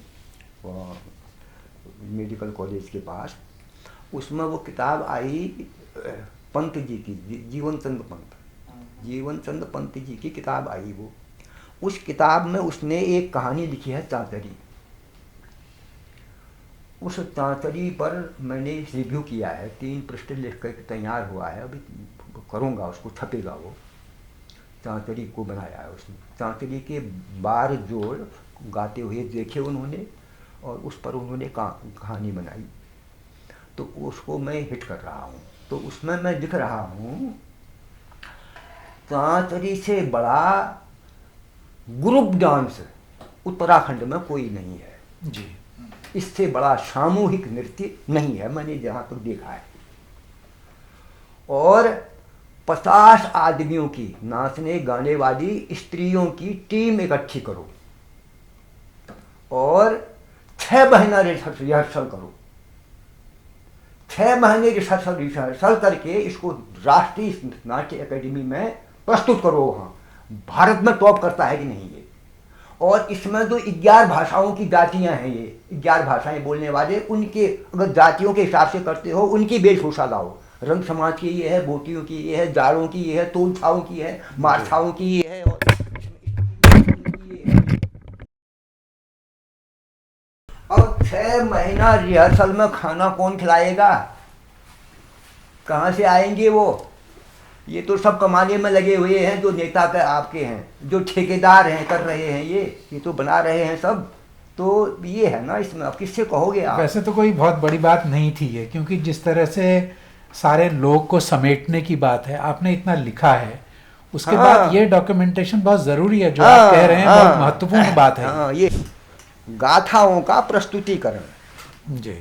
मेडिकल कॉलेज के पास। उसमें वो किताब आई पंत जी की, जीवन चंद पंत जी की किताब आई वो। उस किताब में उसने एक कहानी लिखी है चांचरी। उस चांचरी पर मैंने रिव्यू किया है, 3 पृष्ठ लिख कर तैयार हुआ है, अभी करूँगा, उसको छपेगा वो। चांचरी को बनाया है उसने। चांचरी के 12 जोड़ गाते हुए देखे उन्होंने, और उस पर उन्होंने कहानी बनाई। तो उसको मैं हिट कर रहा हूँ। तो उसमें मैं लिख रहा हूँ, चांचरी से बड़ा ग्रुप डांस उत्तराखंड में कोई नहीं है जी। इससे बड़ा सामूहिक नृत्य नहीं है, मैंने जहाँ तक देखा है। और 50 आदमियों की नाचने गाने वाली स्त्रियों की टीम इकट्ठी करो और 6 महीना रिहर्सल करो। 6 महीने रिहर्सल करके इसको राष्ट्रीय नाट्य अकेडमी में प्रस्तुत करो। वहाँ भारत में टॉप करता है कि नहीं ये। और इसमें जो 11 भाषाओं की जातियाँ हैं, ये 11 भाषाएं बोलने वाले, उनके अगर जातियों के हिसाब से करते हो, उनकी वेशभूषा लाओ। रंग समाज की ये है, बोटियों की ये है, जाड़ों की ये है, तोलछाओं की है, मारछाओं की ये है, और और 6 महीना रिहर्सल में खाना कौन खिलाएगा? कहाँ से आएंगे वो? ये तो सब कमाने में लगे हुए हैं, जो नेता के आपके हैं, जो ठेकेदार हैं, कर रहे हैं ये तो बना रहे हैं सब। तो ये है ना इसमें, अब किससे कहोगे आप? वैसे तो कोई बहुत बड़ी बात नहीं थी ये, क्योंकि जिस तरह से सारे लोग को समेटने की बात है, आपने इतना लिखा है, उसके हाँ। बाद ये डॉक्यूमेंटेशन बहुत ज़रूरी है, जो आप कह रहे हैं बहुत महत्वपूर्ण बात है। हाँ, ये गाथाओं का प्रस्तुतिकरण, जी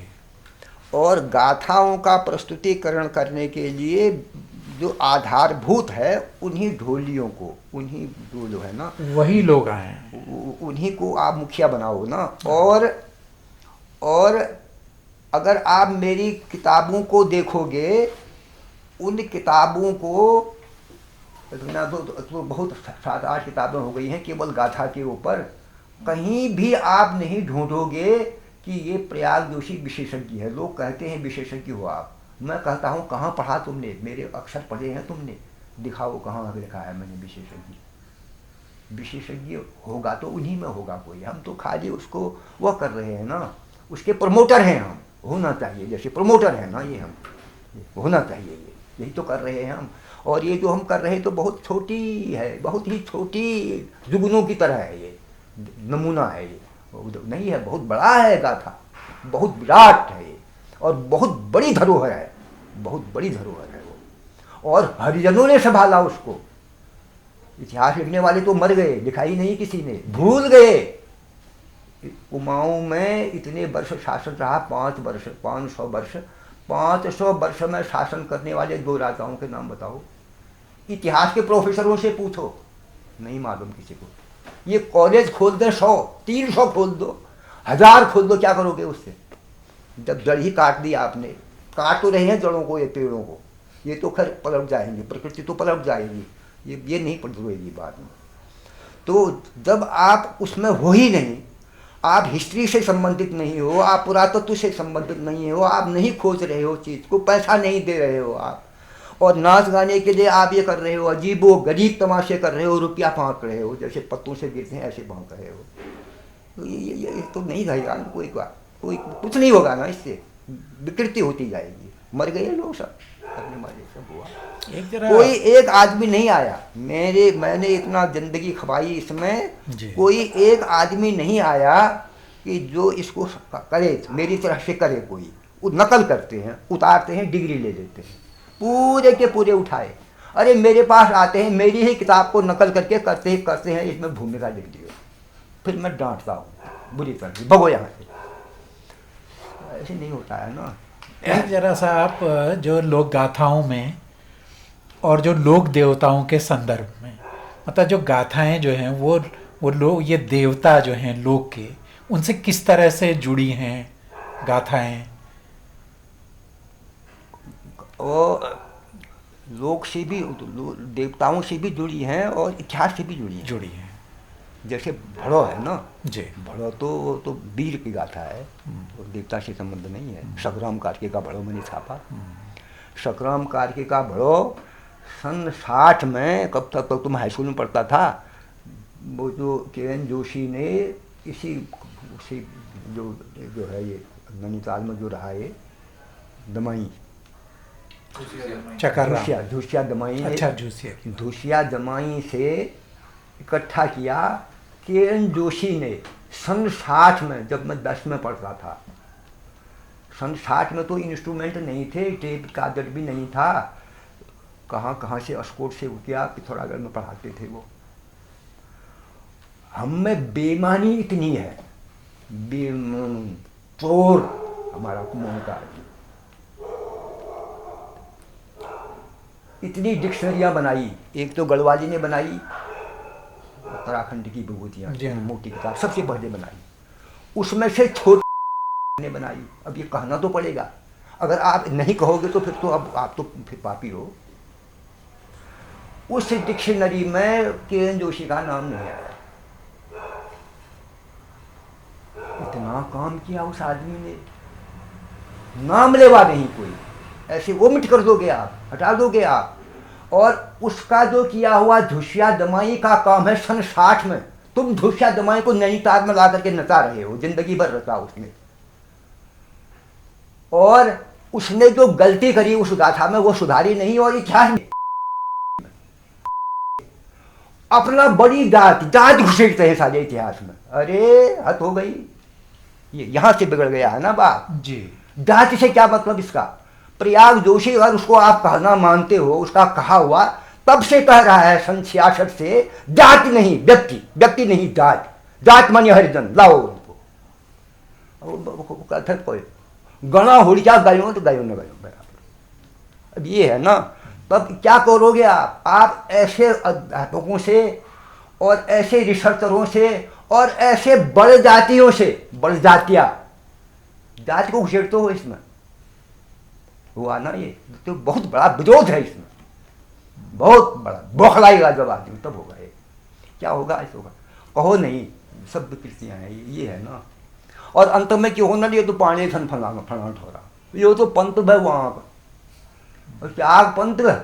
और गाथाओं का प्रस्तुतिकरण करने के लिए जो आधारभूत है उन्हीं ढोलियों को, उन्हीं जो है ना, वही लोग आए हैं। उन्हीं को आप मुखिया बनाओ ना। और अगर आप मेरी किताबों को देखोगे, उन किताबों को तो बहुत 7-8 किताबें हो गई हैं केवल गाथा के ऊपर। कहीं भी आप नहीं ढूंढोगे कि ये प्रयाग जोशी विशेषज्ञ है। लोग कहते हैं विशेषज्ञ हो आप, मैं कहता हूँ कहाँ पढ़ा तुमने, मेरे अक्षर पढ़े हैं तुमने, दिखाओ कहाँ लिखा है मैंने विशेषज्ञ। विशेषज्ञ होगा तो उन्हीं में होगा कोई, हम तो खाली उसको वह कर रहे हैं ना, उसके प्रमोटर हैं हम। होना चाहिए जैसे प्रमोटर है ना, ये हम होना चाहिए, यही तो कर रहे हैं हम। और ये जो हम कर रहे हैं तो बहुत छोटी है, बहुत ही छोटी जुगनों की तरह है, ये नमूना है, ये नहीं है, बहुत बड़ा है गाथा, बहुत विराट है ये, और बहुत बड़ी धरोहर है, बहुत बड़ी धरोहर है वो। और हरिजनों ने संभाला उसको। इतिहास लिखने वाले तो मर गए, लिखा ही नहीं किसी ने, भूल गए। कुमाऊं में इतने वर्ष शासन रहा, 500 वर्ष, 500 वर्ष में शासन करने वाले 2 राजाओं के नाम बताओ। इतिहास के प्रोफेसरों से पूछो, नहीं मालूम किसी को। ये कॉलेज खोल दें 100, 300 खोल दो, 1000 खोल दो, क्या करोगे उससे? जब जड़ ही काट दी आपने, काट तो रहे हैं जड़ों को, ये पेड़ों को, ये तो खैर पलट जाएंगे, प्रकृति तो पलट जाएगी, ये नहीं पलटेगी बाद में। तो जब आप उसमें हो ही नहीं, आप हिस्ट्री से संबंधित नहीं हो, आप पुरातत्व से संबंधित नहीं हो, आप नहीं खोज रहे हो चीज़ को, पैसा नहीं दे रहे हो आप, और नाच गाने के लिए आप ये कर रहे हो, अजीबो गरीब तमाशे कर रहे हो, रुपया फाँक रहे हो, जैसे पत्तों से गिरते हैं ऐसे फाँक रहे हो, तो ये तो नहीं रहेगा ना, कोई कुछ नहीं होगा ना, इससे विकृति होती जाएगी। मर गए लोग सब, अपने मारे सब हुआ। कोई एक आदमी नहीं आया, मैंने इतना जिंदगी खपाई इसमें, कोई एक आदमी नहीं आया कि जो इसको करे, मेरी तरह से करे। कोई नकल करते हैं, उतारते हैं, डिग्री ले लेते हैं, पूरे के पूरे उठाए। अरे मेरे पास आते हैं, मेरी ही किताब को नकल करके करते हैं, इसमें भूमिका लिख दियो, फिर मैं डांटता हूँ बुरी तरह, भगो यहाँ से। ऐसे नहीं होता है ना। एक जरा सा आप जो लोक गाथाओं में और जो लोक देवताओं के संदर्भ में, मतलब जो गाथाएं जो हैं वो लोग, ये देवता जो हैं लोक के, उनसे किस तरह से जुड़ी हैं गाथाएं? और लोक से भी, देवताओं से भी जुड़ी हैं और इतिहास से भी जुड़ी हैं। जैसे भड़ो है ना जी, भड़ो तो वीर की गाथा है, तो देवता से संबंध नहीं है। संग्राम कार्के का भड़ो मैंने छापा, संग्राम कार्के का भड़ो सन 60 में, कब तक तो तुम हाई स्कूल में पढ़ता था, वो जो के.एन. जोशी ने इसी जो है ये नैनीताल में जो रहा है दमाई, धूसिया दमाई, अच्छा धूसिया दमाई से इकट्ठा किया। के.एन. जोशी ने सन 60 में, जब मैं 10 में पढ़ता था, सन 60 में तो इंस्ट्रूमेंट नहीं थे, टेप कागज भी नहीं था, कहाँ से अस्कोट से उठिया पिथौरागढ़ में पढ़ाते थे वो। हम में बेईमानी इतनी है, चोर हमारा कुमाऊं का, इतनी डिक्शनरियाँ बनाई। एक तो गढ़वाली ने बनाई, उत्तराखंड की विभूतियाँ, मोटी किताब सबसे पहले बनाई, उसमें से छोटी ने बनाई। अब ये कहना तो पड़ेगा, अगर आप नहीं कहोगे तो फिर तो अब आप तो फिर पापी हो। उस डिक्शनरी में के.एन. जोशी का नाम नहीं आया। इतना काम किया उस आदमी ने, नाम लेवा नहीं कोई, ऐसे ओमिट कर दोगे आप, हटा दोगे आप। और उसका जो किया हुआ धूसिया दमाई का काम है सन 60 में, तुम धूसिया दमाई को नैनीताल में ला करके नचा रहे हो, जिंदगी भर रचा उसने। और उसने जो गलती करी उस गाथा में वो सुधारी नहीं, और इतिहास में अपना बड़ी दांत घुसेड़ते हैं सारे इतिहास में। अरे हद हो गई, ये यहां से बिगड़ गया है ना बात जी। दांत से क्या मतलब इसका? प्रयाग जोशी, अगर उसको आप कहना मानते हो, उसका कहा हुआ तब से कह रहा है सन 66 से, जात नहीं व्यक्ति, व्यक्ति नहीं जात, जात माने हरिजन, लाओ उनको कहते कोई गणा हुड़िया गयो तो गयो न गयो बराबर। अब ये है ना, तब क्या करोगे आप ऐसे अध्यापकों से और ऐसे रिसर्चरों से और ऐसे बड़ जातियों से, बड़ जातियां, जाति को घुसेड़ते हो इसमें, हुआ ना ये तो बहुत बड़ा विरोध है इसमें, बहुत बड़ा बौखलाएगा जब आदमी, तब होगा ये। क्या होगा ऐसा होगा, कहो नहीं, सब विकृतियाँ हैं ये है ना। और अंत में क्यों होना, ये तो पानी थन फलाना फलाना हो रहा, ये तो पंत है वहाँ का, और क्या पंत है,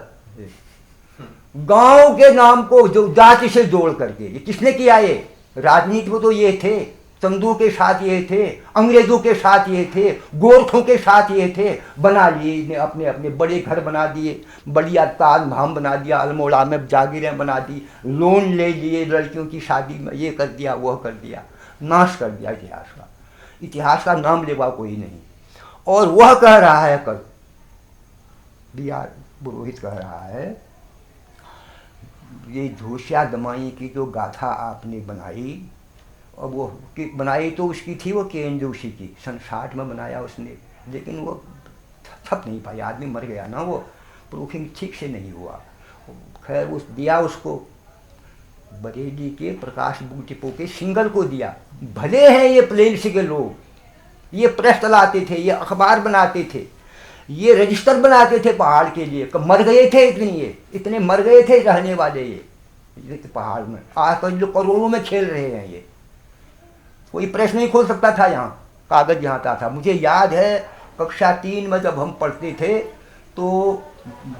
गांव के नाम को जो जाति से जोड़ करके, ये किसने किया ये, राजनीति में तो ये थे, चंदू के साथ ये थे, अंग्रेजों के साथ ये थे, गोरखों के साथ ये थे, बना लिए ने अपने अपने बड़े घर बना दिए, बढ़िया ताज धाम बना दिया, अल्मोड़ा में जागीरें बना दी, लोन ले लिए लड़कियों की शादी में, ये कर दिया वह कर दिया, नाश कर दिया इतिहास का, इतिहास का नाम लेवा कोई नहीं। और वह कह रहा है, कल बी आर पुरोहित कह रहा है, ये जोशिया दमाई की जो गाथा आपने बनाई, और वो बनाई तो उसकी थी वो के एन जोशी की, सन 60 में बनाया उसने, लेकिन वो छप नहीं पाई, आदमी मर गया ना, वो प्रूफिंग ठीक से नहीं हुआ। खैर उस दिया उसको, बरेली के प्रकाश बुक डिपो के सिंगल को दिया। भले हैं ये प्लेन्स के लोग, ये प्रेस चलाते थे, ये अखबार बनाते थे, ये रजिस्टर बनाते थे पहाड़ के लिए, मर गए थे इतने मर गए थे रहने वाले ये पहाड़ में, आज जो करोड़ों में खेल रहे हैं ये। कोई प्रेस नहीं खोल सकता था यहाँ, कागज यहाँ था। मुझे याद है कक्षा 3 में जब हम पढ़ते थे तो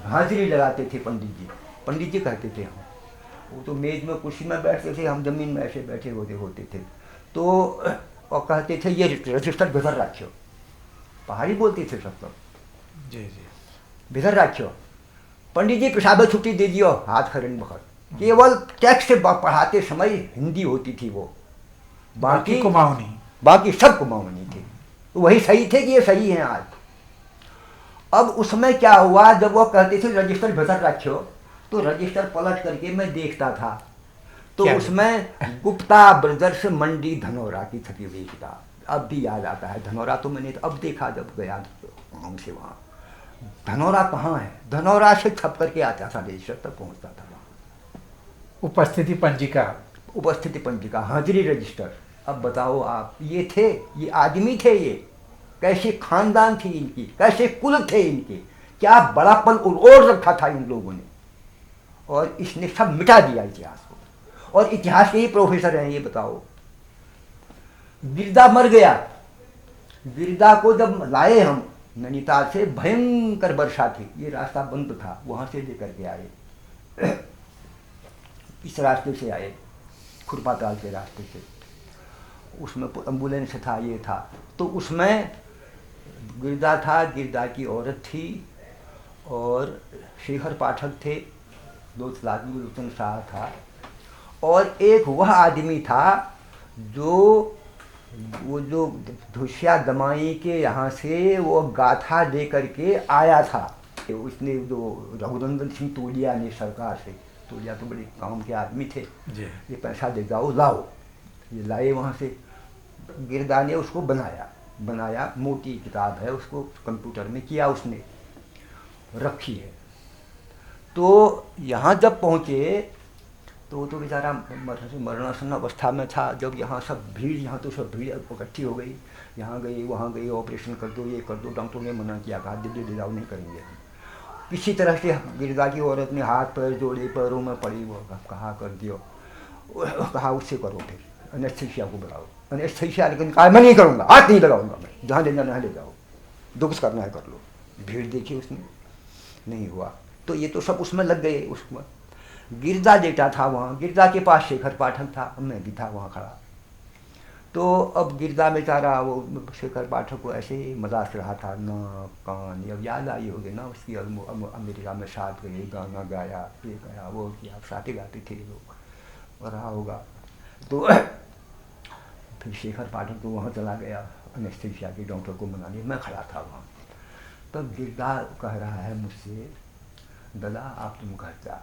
हाजिरी लगाते थे पंडित जी कहते थे हम, वो तो मेज में कुर्सी में बैठते थे, हम जमीन में ऐसे बैठे होते थे, तो और कहते थे ये रजिस्टर भीतर रखियो, पहाड़ी बोलते थे सब लोग, जी जी भीतर रखियो, पंडित जी पेशाब छुट्टी दे दियो, हाथ खड़े बखर। केवल टेक्स्ट पढ़ाते समय हिंदी होती थी, वो बाकी कुमाऊनी, बाकी सब कुमाऊनी थे। तो वही सही थे कि ये सही हैं आज। अब उसमें क्या हुआ, जब वो कहते थे रजिस्टर भीतर रखियो, तो रजिस्टर पलट करके मैं देखता था, तो उसमें गुप्ता ब्रदर्स मंडी धनौरा की छपी हुई किताब, अब भी याद आता है। धनौरा तो मैंने तो अब देखा जब गया गाँव से वहाँ, धनौरा कहाँ है, धनौरा से छप करके आता था, रजिस्टर तक पहुँचता था वहाँ। उपस्थिति पंजिका, हाजिरी रजिस्टर। अब बताओ आप, ये थे, ये आदमी थे, ये कैसे खानदान थी इनकी, कैसे कुल थे इनके, क्या बड़ापन ओढ़ रखा था इन लोगों ने, और इसने सब मिटा दिया इतिहास को। और इतिहास के ही प्रोफेसर हैं ये, बताओ। गिरदा मर गया, गिरदा को जब लाए हम नैनीताल से, भयंकर वर्षा थी, ये रास्ता बंद था, वहाँ से लेकर के आए, इस रास्ते से आए, खुरपाताल के रास्ते से, उसमें एम्बुलेंस था, ये था, तो उसमें गिरदा था, गिरदा की औरत थी, और शेखर पाठक थे, दो आदमी, लोचन शाह था, और एक वह आदमी था जो वो जो धुशिया दमाई के यहाँ से वो गाथा दे करके आया था। उसने जो रघुनंदन सिंह तोलिया ने सरकार से, तोलिया तो बड़े काम के आदमी थे, ये पैसा दे जाओ लाओ, ये लाए वहाँ से। गिरदा ने उसको बनाया, मोटी किताब है, उसको कंप्यूटर में किया उसने, रखी है। तो यहाँ जब पहुँचे तो बेचारा मरणासन अवस्था में था। जब यहाँ सब भीड़, यहाँ तो सब भीड़ इकट्ठी हो गई, यहाँ गए वहाँ गए, ऑपरेशन कर दो, ये कर दो, डॉक्टरों ने मना किया, कहा दिल्ली ले जाओ, नहीं करेंगे हम। किसी तरह से गिरदा की औरत ने हाथ पैर जोड़े, पैरों में पड़ी, वो कहा कर दियो, कहा उससे करो, फिर एनेस्थीसिया को बुलाओ, एनेस्थीसिया, लेकिन कहा मैं नहीं करूँगा, हाथ नहीं लगाऊंगा, मैं जहाँ ले जाना है ले जाओ, जो कुछ करना है कर लो। भीड़ देखी उसने, नहीं हुआ, तो ये तो सब उसमें लग गए। उसमें गिरदा लेटा था वहाँ, गिरदा के पास शेखर पाठक था, मैं भी था वहाँ खड़ा। तो अब गिरदा बेचारा वो शेखर पाठक को ऐसे ही मजाक रहा था, नाक कान, अब याद आई होगी ना उसकी, अमेरिका में साथ गए, गाना गाया, ये गाया, वो किया, साथे गाते थे लोग, रहा होगा। तो फिर शेखर पाठक तो वहाँ चला गया, एनेस्थीसिया के डॉक्टर को मनाने, मैं खड़ा था वहाँ। तब गिरदार कह रहा है मुझसे, दादा आप तुम घर जा,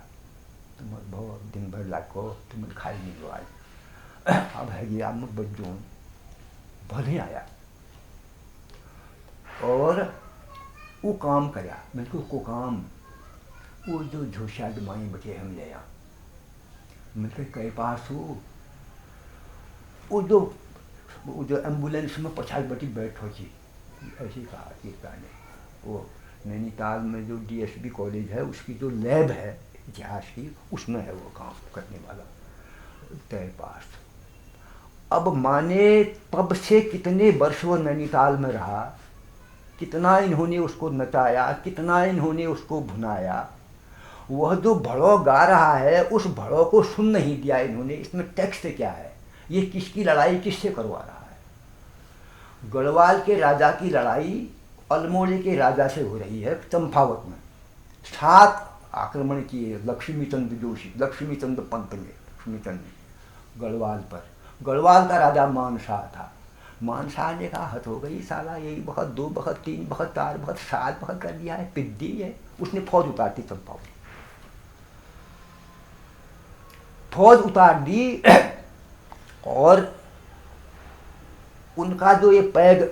तुम बहुत दिन भर लाको तुम खाई नहीं लो आज, अब है गया मुझ बच्चों भले आया और वो काम करा बिल्कुल को काम, वो जो झोशा डुमाई बचे हम ले आ मिलकर कई पास हो, वो जो एम्बुलेंस में पछाड़ बटी बैठो जी, ऐसे कहा गिरदार ने। वो नैनीताल में जो डीएसबी कॉलेज है उसकी जो लैब है इतिहास की, उसमें है वो काम करने वाला तय पास। अब माने तब से कितने वर्ष वो नैनीताल में रहा, कितना इन्होंने उसको नचाया, कितना इन्होंने उसको भुनाया। वह जो भड़ो गा रहा है उस भड़ो को सुन नहीं दिया इन्होंने। इसमें टेक्स्ट क्या है, ये किसकी लड़ाई किससे करवा रहा है। गढ़वाल के राजा की लड़ाई अल्मोड़े के राजा से हो रही है चंपावत में। 7 आक्रमण किए लक्ष्मीचंद जोशी, लक्ष्मीचंद पंत ने, लक्ष्मीचंद गढ़वाल पर। गढ़वाल का राजा मानशाह था। मानशाह ने कहा हद हो गई साला, यही बहुत 2 बहुत 3 बहुत 4 बहुत 7 बहुत कर दिया है, पिद्दी है। उसने फौज उतार दी चंपावत, फौज उतार दी और उनका जो ये पैग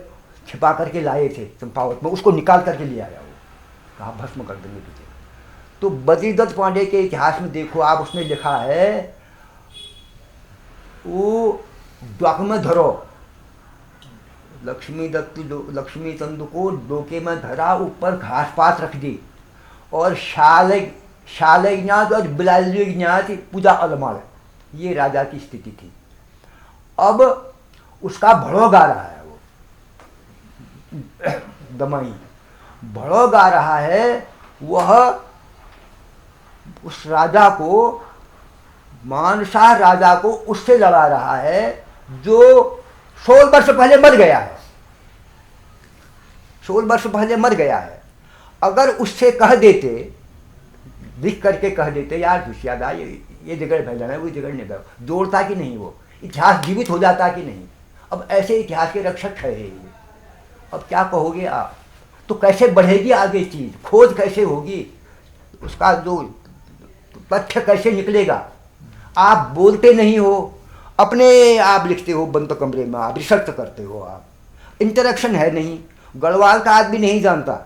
छिपा करके लाए थे चंपावत में उसको निकाल करके ले आया। वो कहा भस्म कर देंगे तुझे। तो बद्रीदत्त पांडे के इतिहास में देखो आप, उसने लिखा है वो डॉक में धरो, लक्ष्मीचंद को डोके में धरा, ऊपर घास पात रख दी और शाल ज्ञात और बिलाली ज्ञात पूजा अलमाल, ये राजा की स्थिति थी। अब उसका भड़ो गा रहा है वो दमाई, भड़ो गा रहा है। वह उस राजा को, मानशाह राजा को उससे लड़ा रहा है जो 16 वर्ष पहले मर गया है, 16 वर्ष पहले मर गया है। अगर उससे कह देते, लिख करके कह देते यार दुष्यादा ये जगह फैलना है, वो जगह नहीं गया, जोड़ता कि नहीं, वो इतिहास जीवित हो जाता कि नहीं। अब ऐसे इतिहास के रक्षक ठहरे ये, अब क्या कहोगे आप। तो कैसे बढ़ेगी आगे चीज, खोज कैसे होगी, उसका जो तथ्य कैसे निकलेगा। आप बोलते नहीं हो, अपने आप लिखते हो बंद कमरे में, आप रिसर्च करते हो, आप इंटरेक्शन है नहीं। गढ़वाल का आदमी नहीं जानता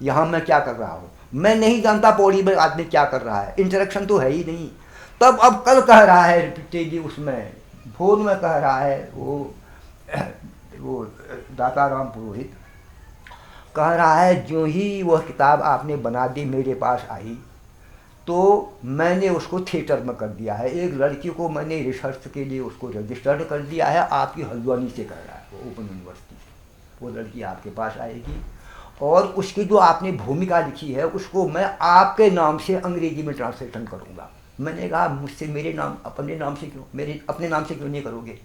यहाँ मैं क्या कर रहा हूँ, मैं नहीं जानता पौड़ी में आदमी क्या कर रहा है, इंटरेक्शन तो है ही नहीं। तब अब कल कह रहा है तेजी, उसमें फोन में कह रहा है वो दाताराम पुरोहित कह रहा है, जो ही वह किताब आपने बना दी मेरे पास आई तो मैंने उसको थिएटर में कर दिया है। एक लड़की को मैंने रिसर्च के लिए उसको रजिस्टर्ड कर दिया है, आपकी हल्द्वानी से कर रहा है वो, ओपन यूनिवर्सिटी से। वो लड़की आपके पास आएगी और उसकी जो आपने भूमिका लिखी है उसको मैं आपके नाम से अंग्रेजी में ट्रांसलेशन करूँगा। मैंने कहा मुझसे मेरे नाम, अपने नाम से क्यों, मेरे अपने नाम से क्यों नहीं करोगे।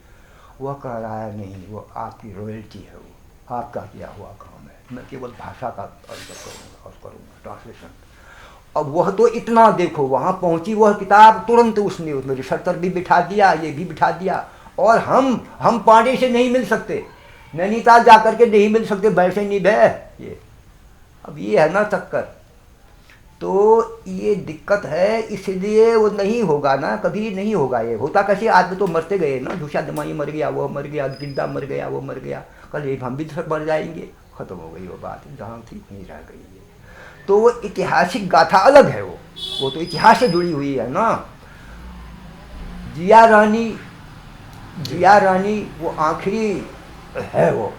वह कह रहा है नहीं, वो आपकी रॉयल्टी है, वो आपका किया हुआ काम है, मैं केवल भाषा का करूँगा और करूँगा ट्रांसलेशन। अब वह तो इतना देखो, वहाँ पहुँची वह किताब, तुरंत उसने उसमें रिसर्चर भी बिठा दिया, ये भी बिठा दिया। और हम पांडे से नहीं मिल सकते, नैनीताल जा कर के नहीं मिल सकते, वैसे नहीं भय ये। अब ये है ना चक्कर, तो ये दिक्कत है, इसलिए वो नहीं होगा ना, कभी नहीं होगा। ये होता कैसे, आदमी तो मरते गए ना, झूठा दमाई मर गया, वो मर गया, गिद्दा मर गया, वो मर गया, कल एक हम भी सब मर जाएंगे, खत्म हो गई वो बात, जहाँ थी नहीं रह गई है। तो वो ऐतिहासिक गाथा अलग है, वो तो इतिहास से जुड़ी हुई है ना। जिया रानी वो आखिरी है। वो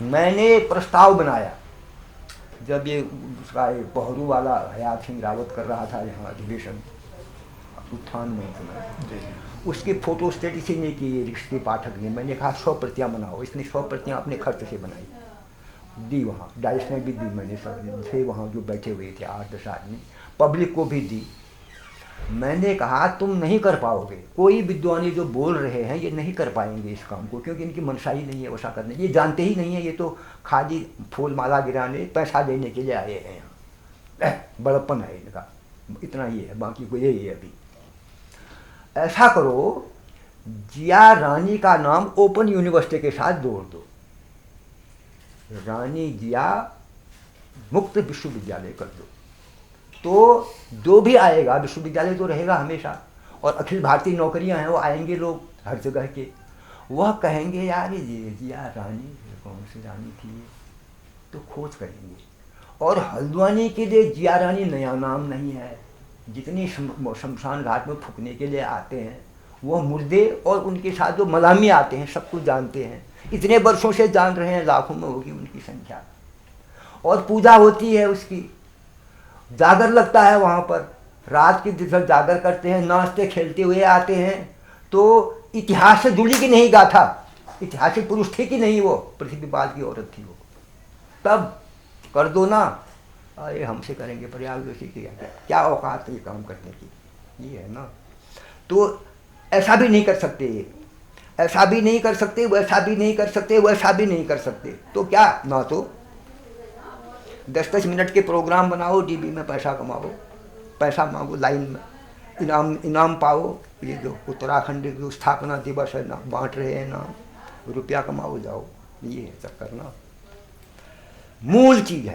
मैंने प्रस्ताव बनाया जब ये उसका पहरू वाला हयात सिंह रावत कर रहा था यहाँ अधिवेशन उत्थान में समय, उसकी फोटो स्टेट इसी ने की, रिश्ते पाठक ने। मैंने कहा 100 प्रतियाँ बनाओ, इसने 100 प्रतियाँ अपने खर्च से बनाई, दी, वहाँ डाइस में भी दी मैंने, सब थे वहाँ जो बैठे हुए थे 8-10 आदमी, पब्लिक को भी दी। मैंने कहा तुम नहीं कर पाओगे, कोई विद्वानी जो बोल रहे हैं ये नहीं कर पाएंगे इस काम को, क्योंकि इनकी मनसा ही नहीं है वैसा करने, ये जानते ही नहीं है, ये तो खाली फूल माला गिराने, पैसा देने के लिए आए हैं यहाँ, बड़प्पन है इनका, इतना ही है, बाकी को यही है। अभी ऐसा करो, जिया रानी का नाम ओपन यूनिवर्सिटी के साथ जोड़ दो, रानी जिया मुक्त विश्वविद्यालय कर दो, तो जो भी आएगा विश्वविद्यालय तो रहेगा हमेशा, और अखिल भारतीय नौकरियां हैं वो आएंगे लोग हर जगह के, वह कहेंगे यार ये जिया रानी कौन सी रानी थी, तो खोज करेंगे। और हल्द्वानी के लिए जिया रानी नया नाम नहीं है, जितनी शमशान घाट में फूकने के लिए आते हैं वह मुर्दे और उनके साथ जो मलामी आते हैं सब कुछ जानते हैं, इतने वर्षों से जान रहे हैं, लाखों में होगी उनकी संख्या। और पूजा होती है उसकी, जागर लगता है वहाँ पर, रात के दिन जागर करते हैं, नाचते खेलते हुए आते हैं। तो इतिहास से जुड़ी कि नहीं गाथा, ऐतिहासिक पुरुष थे कि नहीं, वो पृथ्वी बाल की औरत थी वो, तब कर दो ना। अरे हमसे करेंगे प्रयाग जोशी की क्या औकात है ये काम करने की, ये है ना। तो ऐसा भी नहीं कर सकते, ऐसा भी नहीं कर सकते, वैसा भी नहीं कर सकते, वैसा भी नहीं कर सकते, तो क्या ना, तो 10-10 मिनट के प्रोग्राम बनाओ, टीवी में पैसा कमाओ, पैसा मांगो लाइन में, इनाम पाओ। ये जो उत्तराखंड की स्थापना दिवस है ना, बांट रहे हैं ना, रुपया कमाओ जाओ, ये है चक्कर ना। मूल चीज़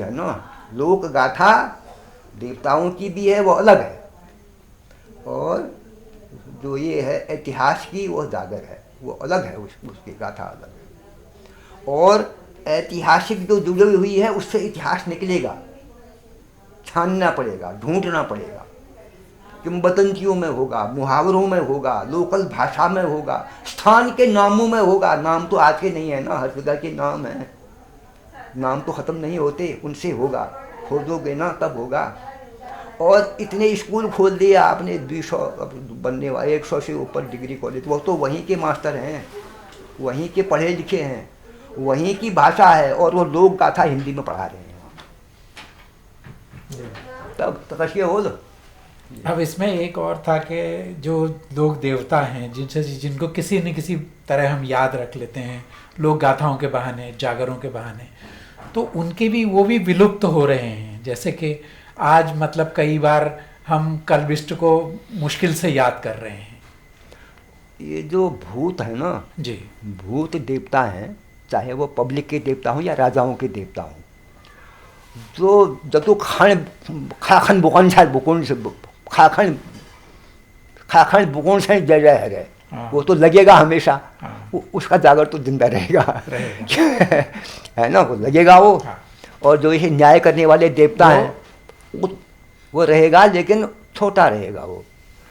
है ना। लोक गाथा देवताओं की भी है, वो अलग है, और जो ये है इतिहास की वो जागर है, वो अलग है, उसकी गाथा अलग है। और ऐतिहासिक जो जुड़ी हुई है उससे इतिहास निकलेगा, छानना पड़ेगा, ढूंढना पड़ेगा, किंवदंतियों में होगा, मुहावरों में होगा, लोकल भाषा में होगा, स्थान के नामों में होगा। नाम तो आज के नहीं है ना, हर जगह के नाम है, नाम तो ख़त्म नहीं होते, उनसे होगा, खोजोगे ना तब होगा। और इतने स्कूल खोल दिए आपने, 200 बनने वाले, 100 से ऊपर डिग्री कॉलेज, वो तो वहीं के मास्टर हैं, वहीं के पढ़े लिखे हैं, वहीं की भाषा है, और वो लोक गाथा हिंदी में पढ़ा रहे हैं, तब तकशिय हो लो। अब इसमें एक और था कि जो लोक देवता हैं जिनको किसी न किसी तरह हम याद रख लेते हैं लोक गाथाओं के बहाने, जागरों के बहाने, तो उनके भी वो भी विलुप्त हो रहे हैं। जैसे कि आज मतलब कई बार हम कल्विष्ट को मुश्किल से याद कर रहे हैं। ये जो भूत है ना जी, भूत देवता हैं, चाहे वो पब्लिक के देवता हों या राजाओं के देवता हों, जो जब तो खाखन बुकन से जय जय है, वो तो लगेगा हमेशा, उसका जागर तो जिंदा रहेगा है ना, वो लगेगा वो। और जो ये न्याय करने वाले देवता हैं वो रहेगा, लेकिन छोटा रहेगा वो,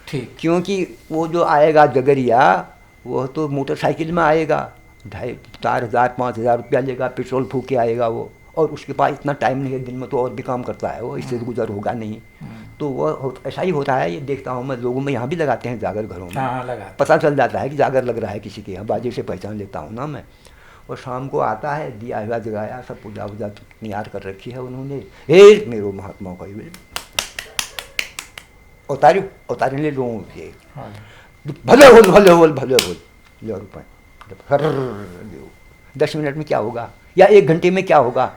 ठीक, क्योंकि वो जो आएगा जगरिया वो तो मोटरसाइकिल में आएगा, 2,500-4,000 5,000 रुपया लेगा, पेट्रोल फूक के आएगा वो, और उसके पास इतना टाइम नहीं है, दिन में तो और भी काम करता है वो, इससे गुजर होगा नहीं। तो वो ऐसा ही होता है, ये देखता हूँ मैं, लोगों में यहाँ भी लगाते हैं जागर घरों में, पता चल जाता है कि जागर लग रहा है किसी के यहाँ, बाजी से पहचान लेता हूँ ना मैं। और शाम को आता है, दिया हुआ जगाया, सब पूजा वूजा तैयार कर रखी है उन्होंने, हे मेरो महात्मा का उतारने लोगों के, भले बोल लो रुपये, 10 मिनट में क्या होगा या 1 घंटे में क्या होगा।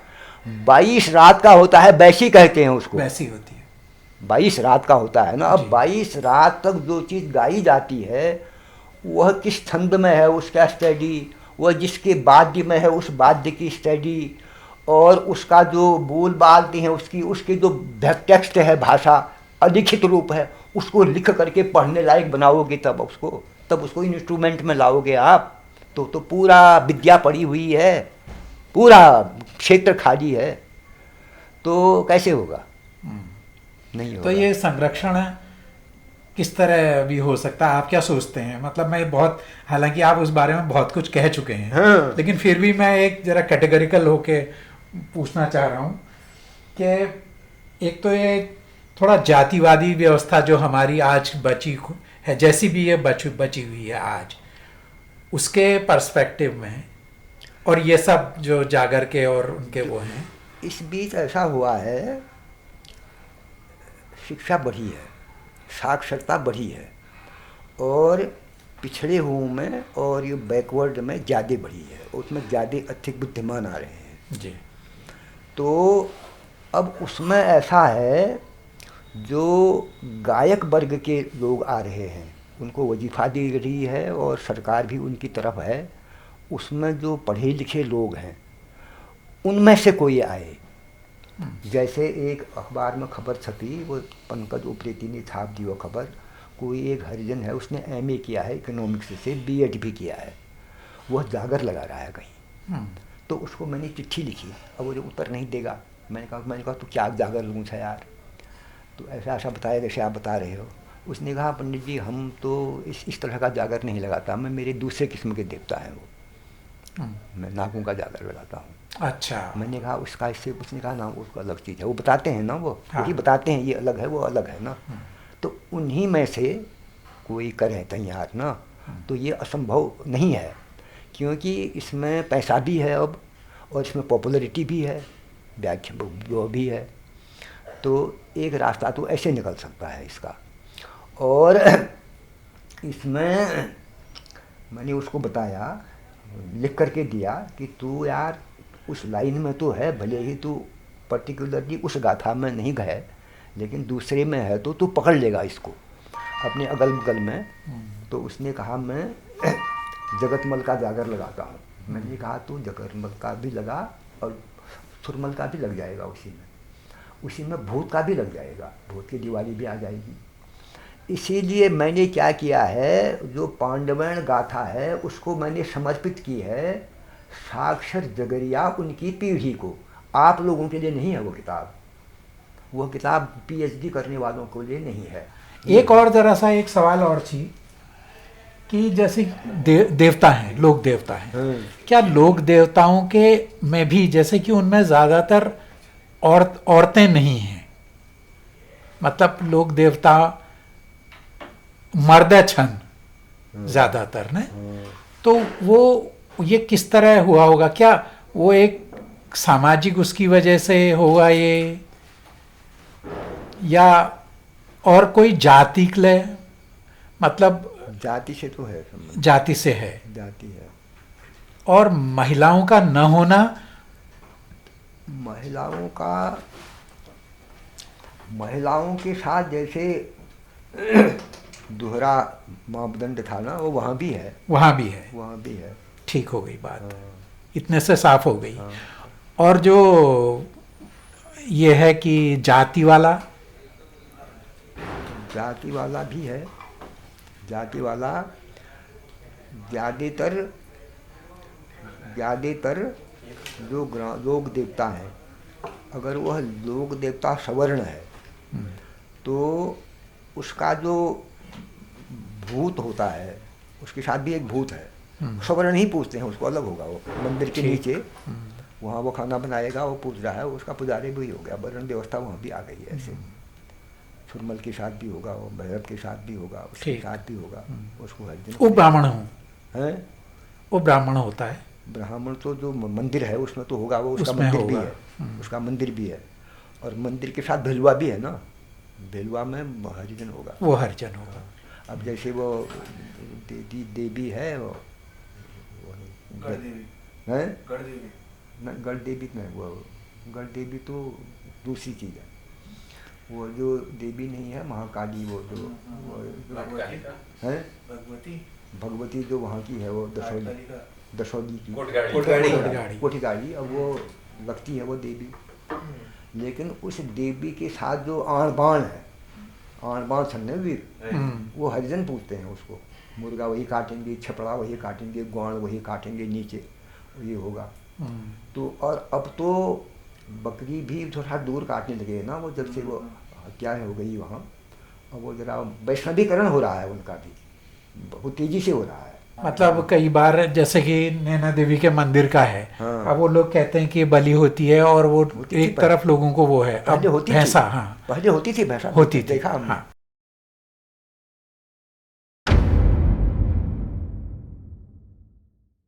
22 रात का होता है, बैसी कहते हैं उसको, वैसी होती है, 22 रात का होता है ना। अब 22 रात तक जो चीज़ गाई जाती है वह किस छंद में है उसका स्टडी, वह जिसके वाद्य में है उस वाद्य की स्टडी, और उसका जो बोल बालते हैं उसके जो टेक्स्ट है, भाषा अलिखित रूप है, उसको लिख करके पढ़ने लायक बनाओगे तब उसको इंस्ट्रूमेंट में लाओगे आप, तो पूरा विद्या पड़ी हुई है, पूरा क्षेत्र खाली है, तो कैसे होगा, नहीं होगा। तो ये संरक्षण किस तरह भी हो सकता है, आप क्या सोचते हैं? मतलब मैं बहुत, हालांकि आप उस बारे में बहुत कुछ कह चुके हैं, हाँ। लेकिन फिर भी मैं एक जरा कैटेगरिकल होके पूछना चाह रहा हूँ कि एक तो ये थोड़ा जातिवादी व्यवस्था जो हमारी आज बची है, जैसी भी ये बची हुई है आज, उसके पर्सपेक्टिव में, और ये सब जो जागर के और उनके वो हैं, इस बीच ऐसा हुआ है, शिक्षा बढ़ी है, साक्षरता बढ़ी है, और पिछड़े हुओं में और ये बैकवर्ड में ज़्यादा बढ़ी है, उसमें ज़्यादा अधिक बुद्धिमान आ रहे हैं जी। तो अब उसमें ऐसा है, जो गायक वर्ग के लोग आ रहे हैं उनको वजीफ़ा दी रही है और सरकार भी उनकी तरफ है, उसमें जो पढ़े लिखे लोग हैं उनमें से कोई आए। जैसे एक अखबार में खबर छपी, वो पंकज उप्रेती ने छाप दी वो खबर, कोई एक हरिजन है, उसने एमए किया है इकोनॉमिक्स से, बीएड भी किया है, वह जागर लगा रहा है कहीं। तो उसको मैंने चिट्ठी लिखी, अब वो जो उत्तर नहीं देगा, मैंने कहा तो क्या जागर लूँ था यार, तो ऐसा ऐसा बताया जैसे आप बता रहे हो। उसने कहा पंडित जी हम तो इस तरह का जागर नहीं लगाता, मैं मेरे दूसरे किस्म के देवता हैं वो, मैं नागों का जागर लगाता हूँ। अच्छा। मैंने कहा उसका इससे, उसने कहा ना उसको अलग चीज़ है, वो बताते हैं ना, वो हाँ। वही बताते हैं ये अलग है वो अलग है ना, तो उन्हीं में से कोई करे तैयार ना, तो ये असंभव नहीं है, क्योंकि इसमें पैसा भी है अब, और इसमें पॉपुलैरिटी भी है, व्याख्या वो भी है, तो एक रास्ता तो ऐसे निकल सकता है इसका। और इसमें मैंने उसको बताया, लिख करके दिया कि तू यार उस लाइन में तो है, भले ही तू पर्टिकुलरली उस गाथा में नहीं गए, लेकिन दूसरे में है तो तू पकड़ लेगा इसको अपने अगल बगल में। तो उसने कहा मैं जगतमल का जागर लगाता हूँ। मैंने कहा तो जगतमल का भी लगा और सुरमल का भी लग जाएगा, उसी में भूत का भी लग जाएगा, भूत की दिवाली भी आ जाएगी। इसीलिए मैंने क्या किया है, जो पांडवैण गाथा है उसको मैंने समर्पित की है साक्षर जगरिया उनकी पीढ़ी को। आप लोगों के लिए नहीं है वो किताब, वो किताब पीएचडी करने वालों के लिए नहीं है। एक और जरा सा एक सवाल और थी कि जैसे देवता हैं, लोक देवता हैं, क्या लोक देवताओं के में भी जैसे कि उनमें ज़्यादातर औरतें नहीं हैं, मतलब लोक देवता मर्द छन ज़्यादातर ने, तो वो ये किस तरह हुआ होगा? क्या वो एक सामाजिक उसकी वजह से होगा ये, या और कोई जाति के लिए, मतलब जाति से तो है, जाति से है, जाति है। और महिलाओं का न होना, महिलाओं के साथ जैसे दोहरा मापदंड था ना, वो वहाँ भी है, वहाँ भी है, वहाँ भी है। ठीक हो गई बात। हाँ। इतने से साफ हो गई। हाँ। और जो ये है कि जाति वाला भी है, जाति वाला ज़्यादातर जो लोक देवता हैं, अगर वह लोक देवता सवर्ण है तो उसका जो भूत होता है उसके साथ भी एक भूत है, सवर्ण ही पूछते हैं उसको, अलग होगा वो मंदिर के नीचे, वहाँ वो खाना बनाएगा, वो पूज रहा है, उसका पुजारी भी हो गया, वर्ण व्यवस्था वहाँ भी आ गई है। ऐसे सुरमल के साथ भी होगा, वो भैरव के साथ भी होगा, उसके साथ भी होगा, उसको हर दिन। वो ब्राह्मण हो हैं, वो ब्राह्मण होता है, ब्राह्मण तो जो मंदिर है उसमें तो होगा, वो उसका मंदिर भी है, उसका मंदिर भी है, और मंदिर के साथ भेलुआ भी है ना, भेलुआ में हरिजन होगा, वो हरिजन होगा। अब जैसे वो देवी है, वो है गढ़ देवी नहीं, वो गढ़ देवी तो दूसरी चीज़ है, वो जो देवी नहीं है महाकाली, वो जो है भगवती जो वहाँ की है, वो दसौली की कोठीगाड़ी, अब वो लगती है वो देवी, लेकिन उस देवी के साथ जो आण बाण है, आण बाण छन्नवीर, वो हरिजन पूछते हैं उसको, मुर्गा वही काटेंगे, छपड़ा वही काटेंगे, ग्वाण वही काटेंगे, नीचे ये होगा। तो और अब तो बकरी भी थोड़ा दूर काटने लगे ना, वो जब से वो हत्या हो गई वहाँ, और वो जरा वैष्णवीकरण हो रहा है उनका भी, बहुत तेजी से हो रहा है। मतलब कई बार जैसे कि नैना देवी के मंदिर का है, हाँ। अब वो लोग कहते हैं कि बलि होती है और वो एक तरफ लोगों को वो है, अब पहले होती भैंसा, थी, हाँ पहले होती थी भैंसा, होती थी, देखा हमने। हाँ।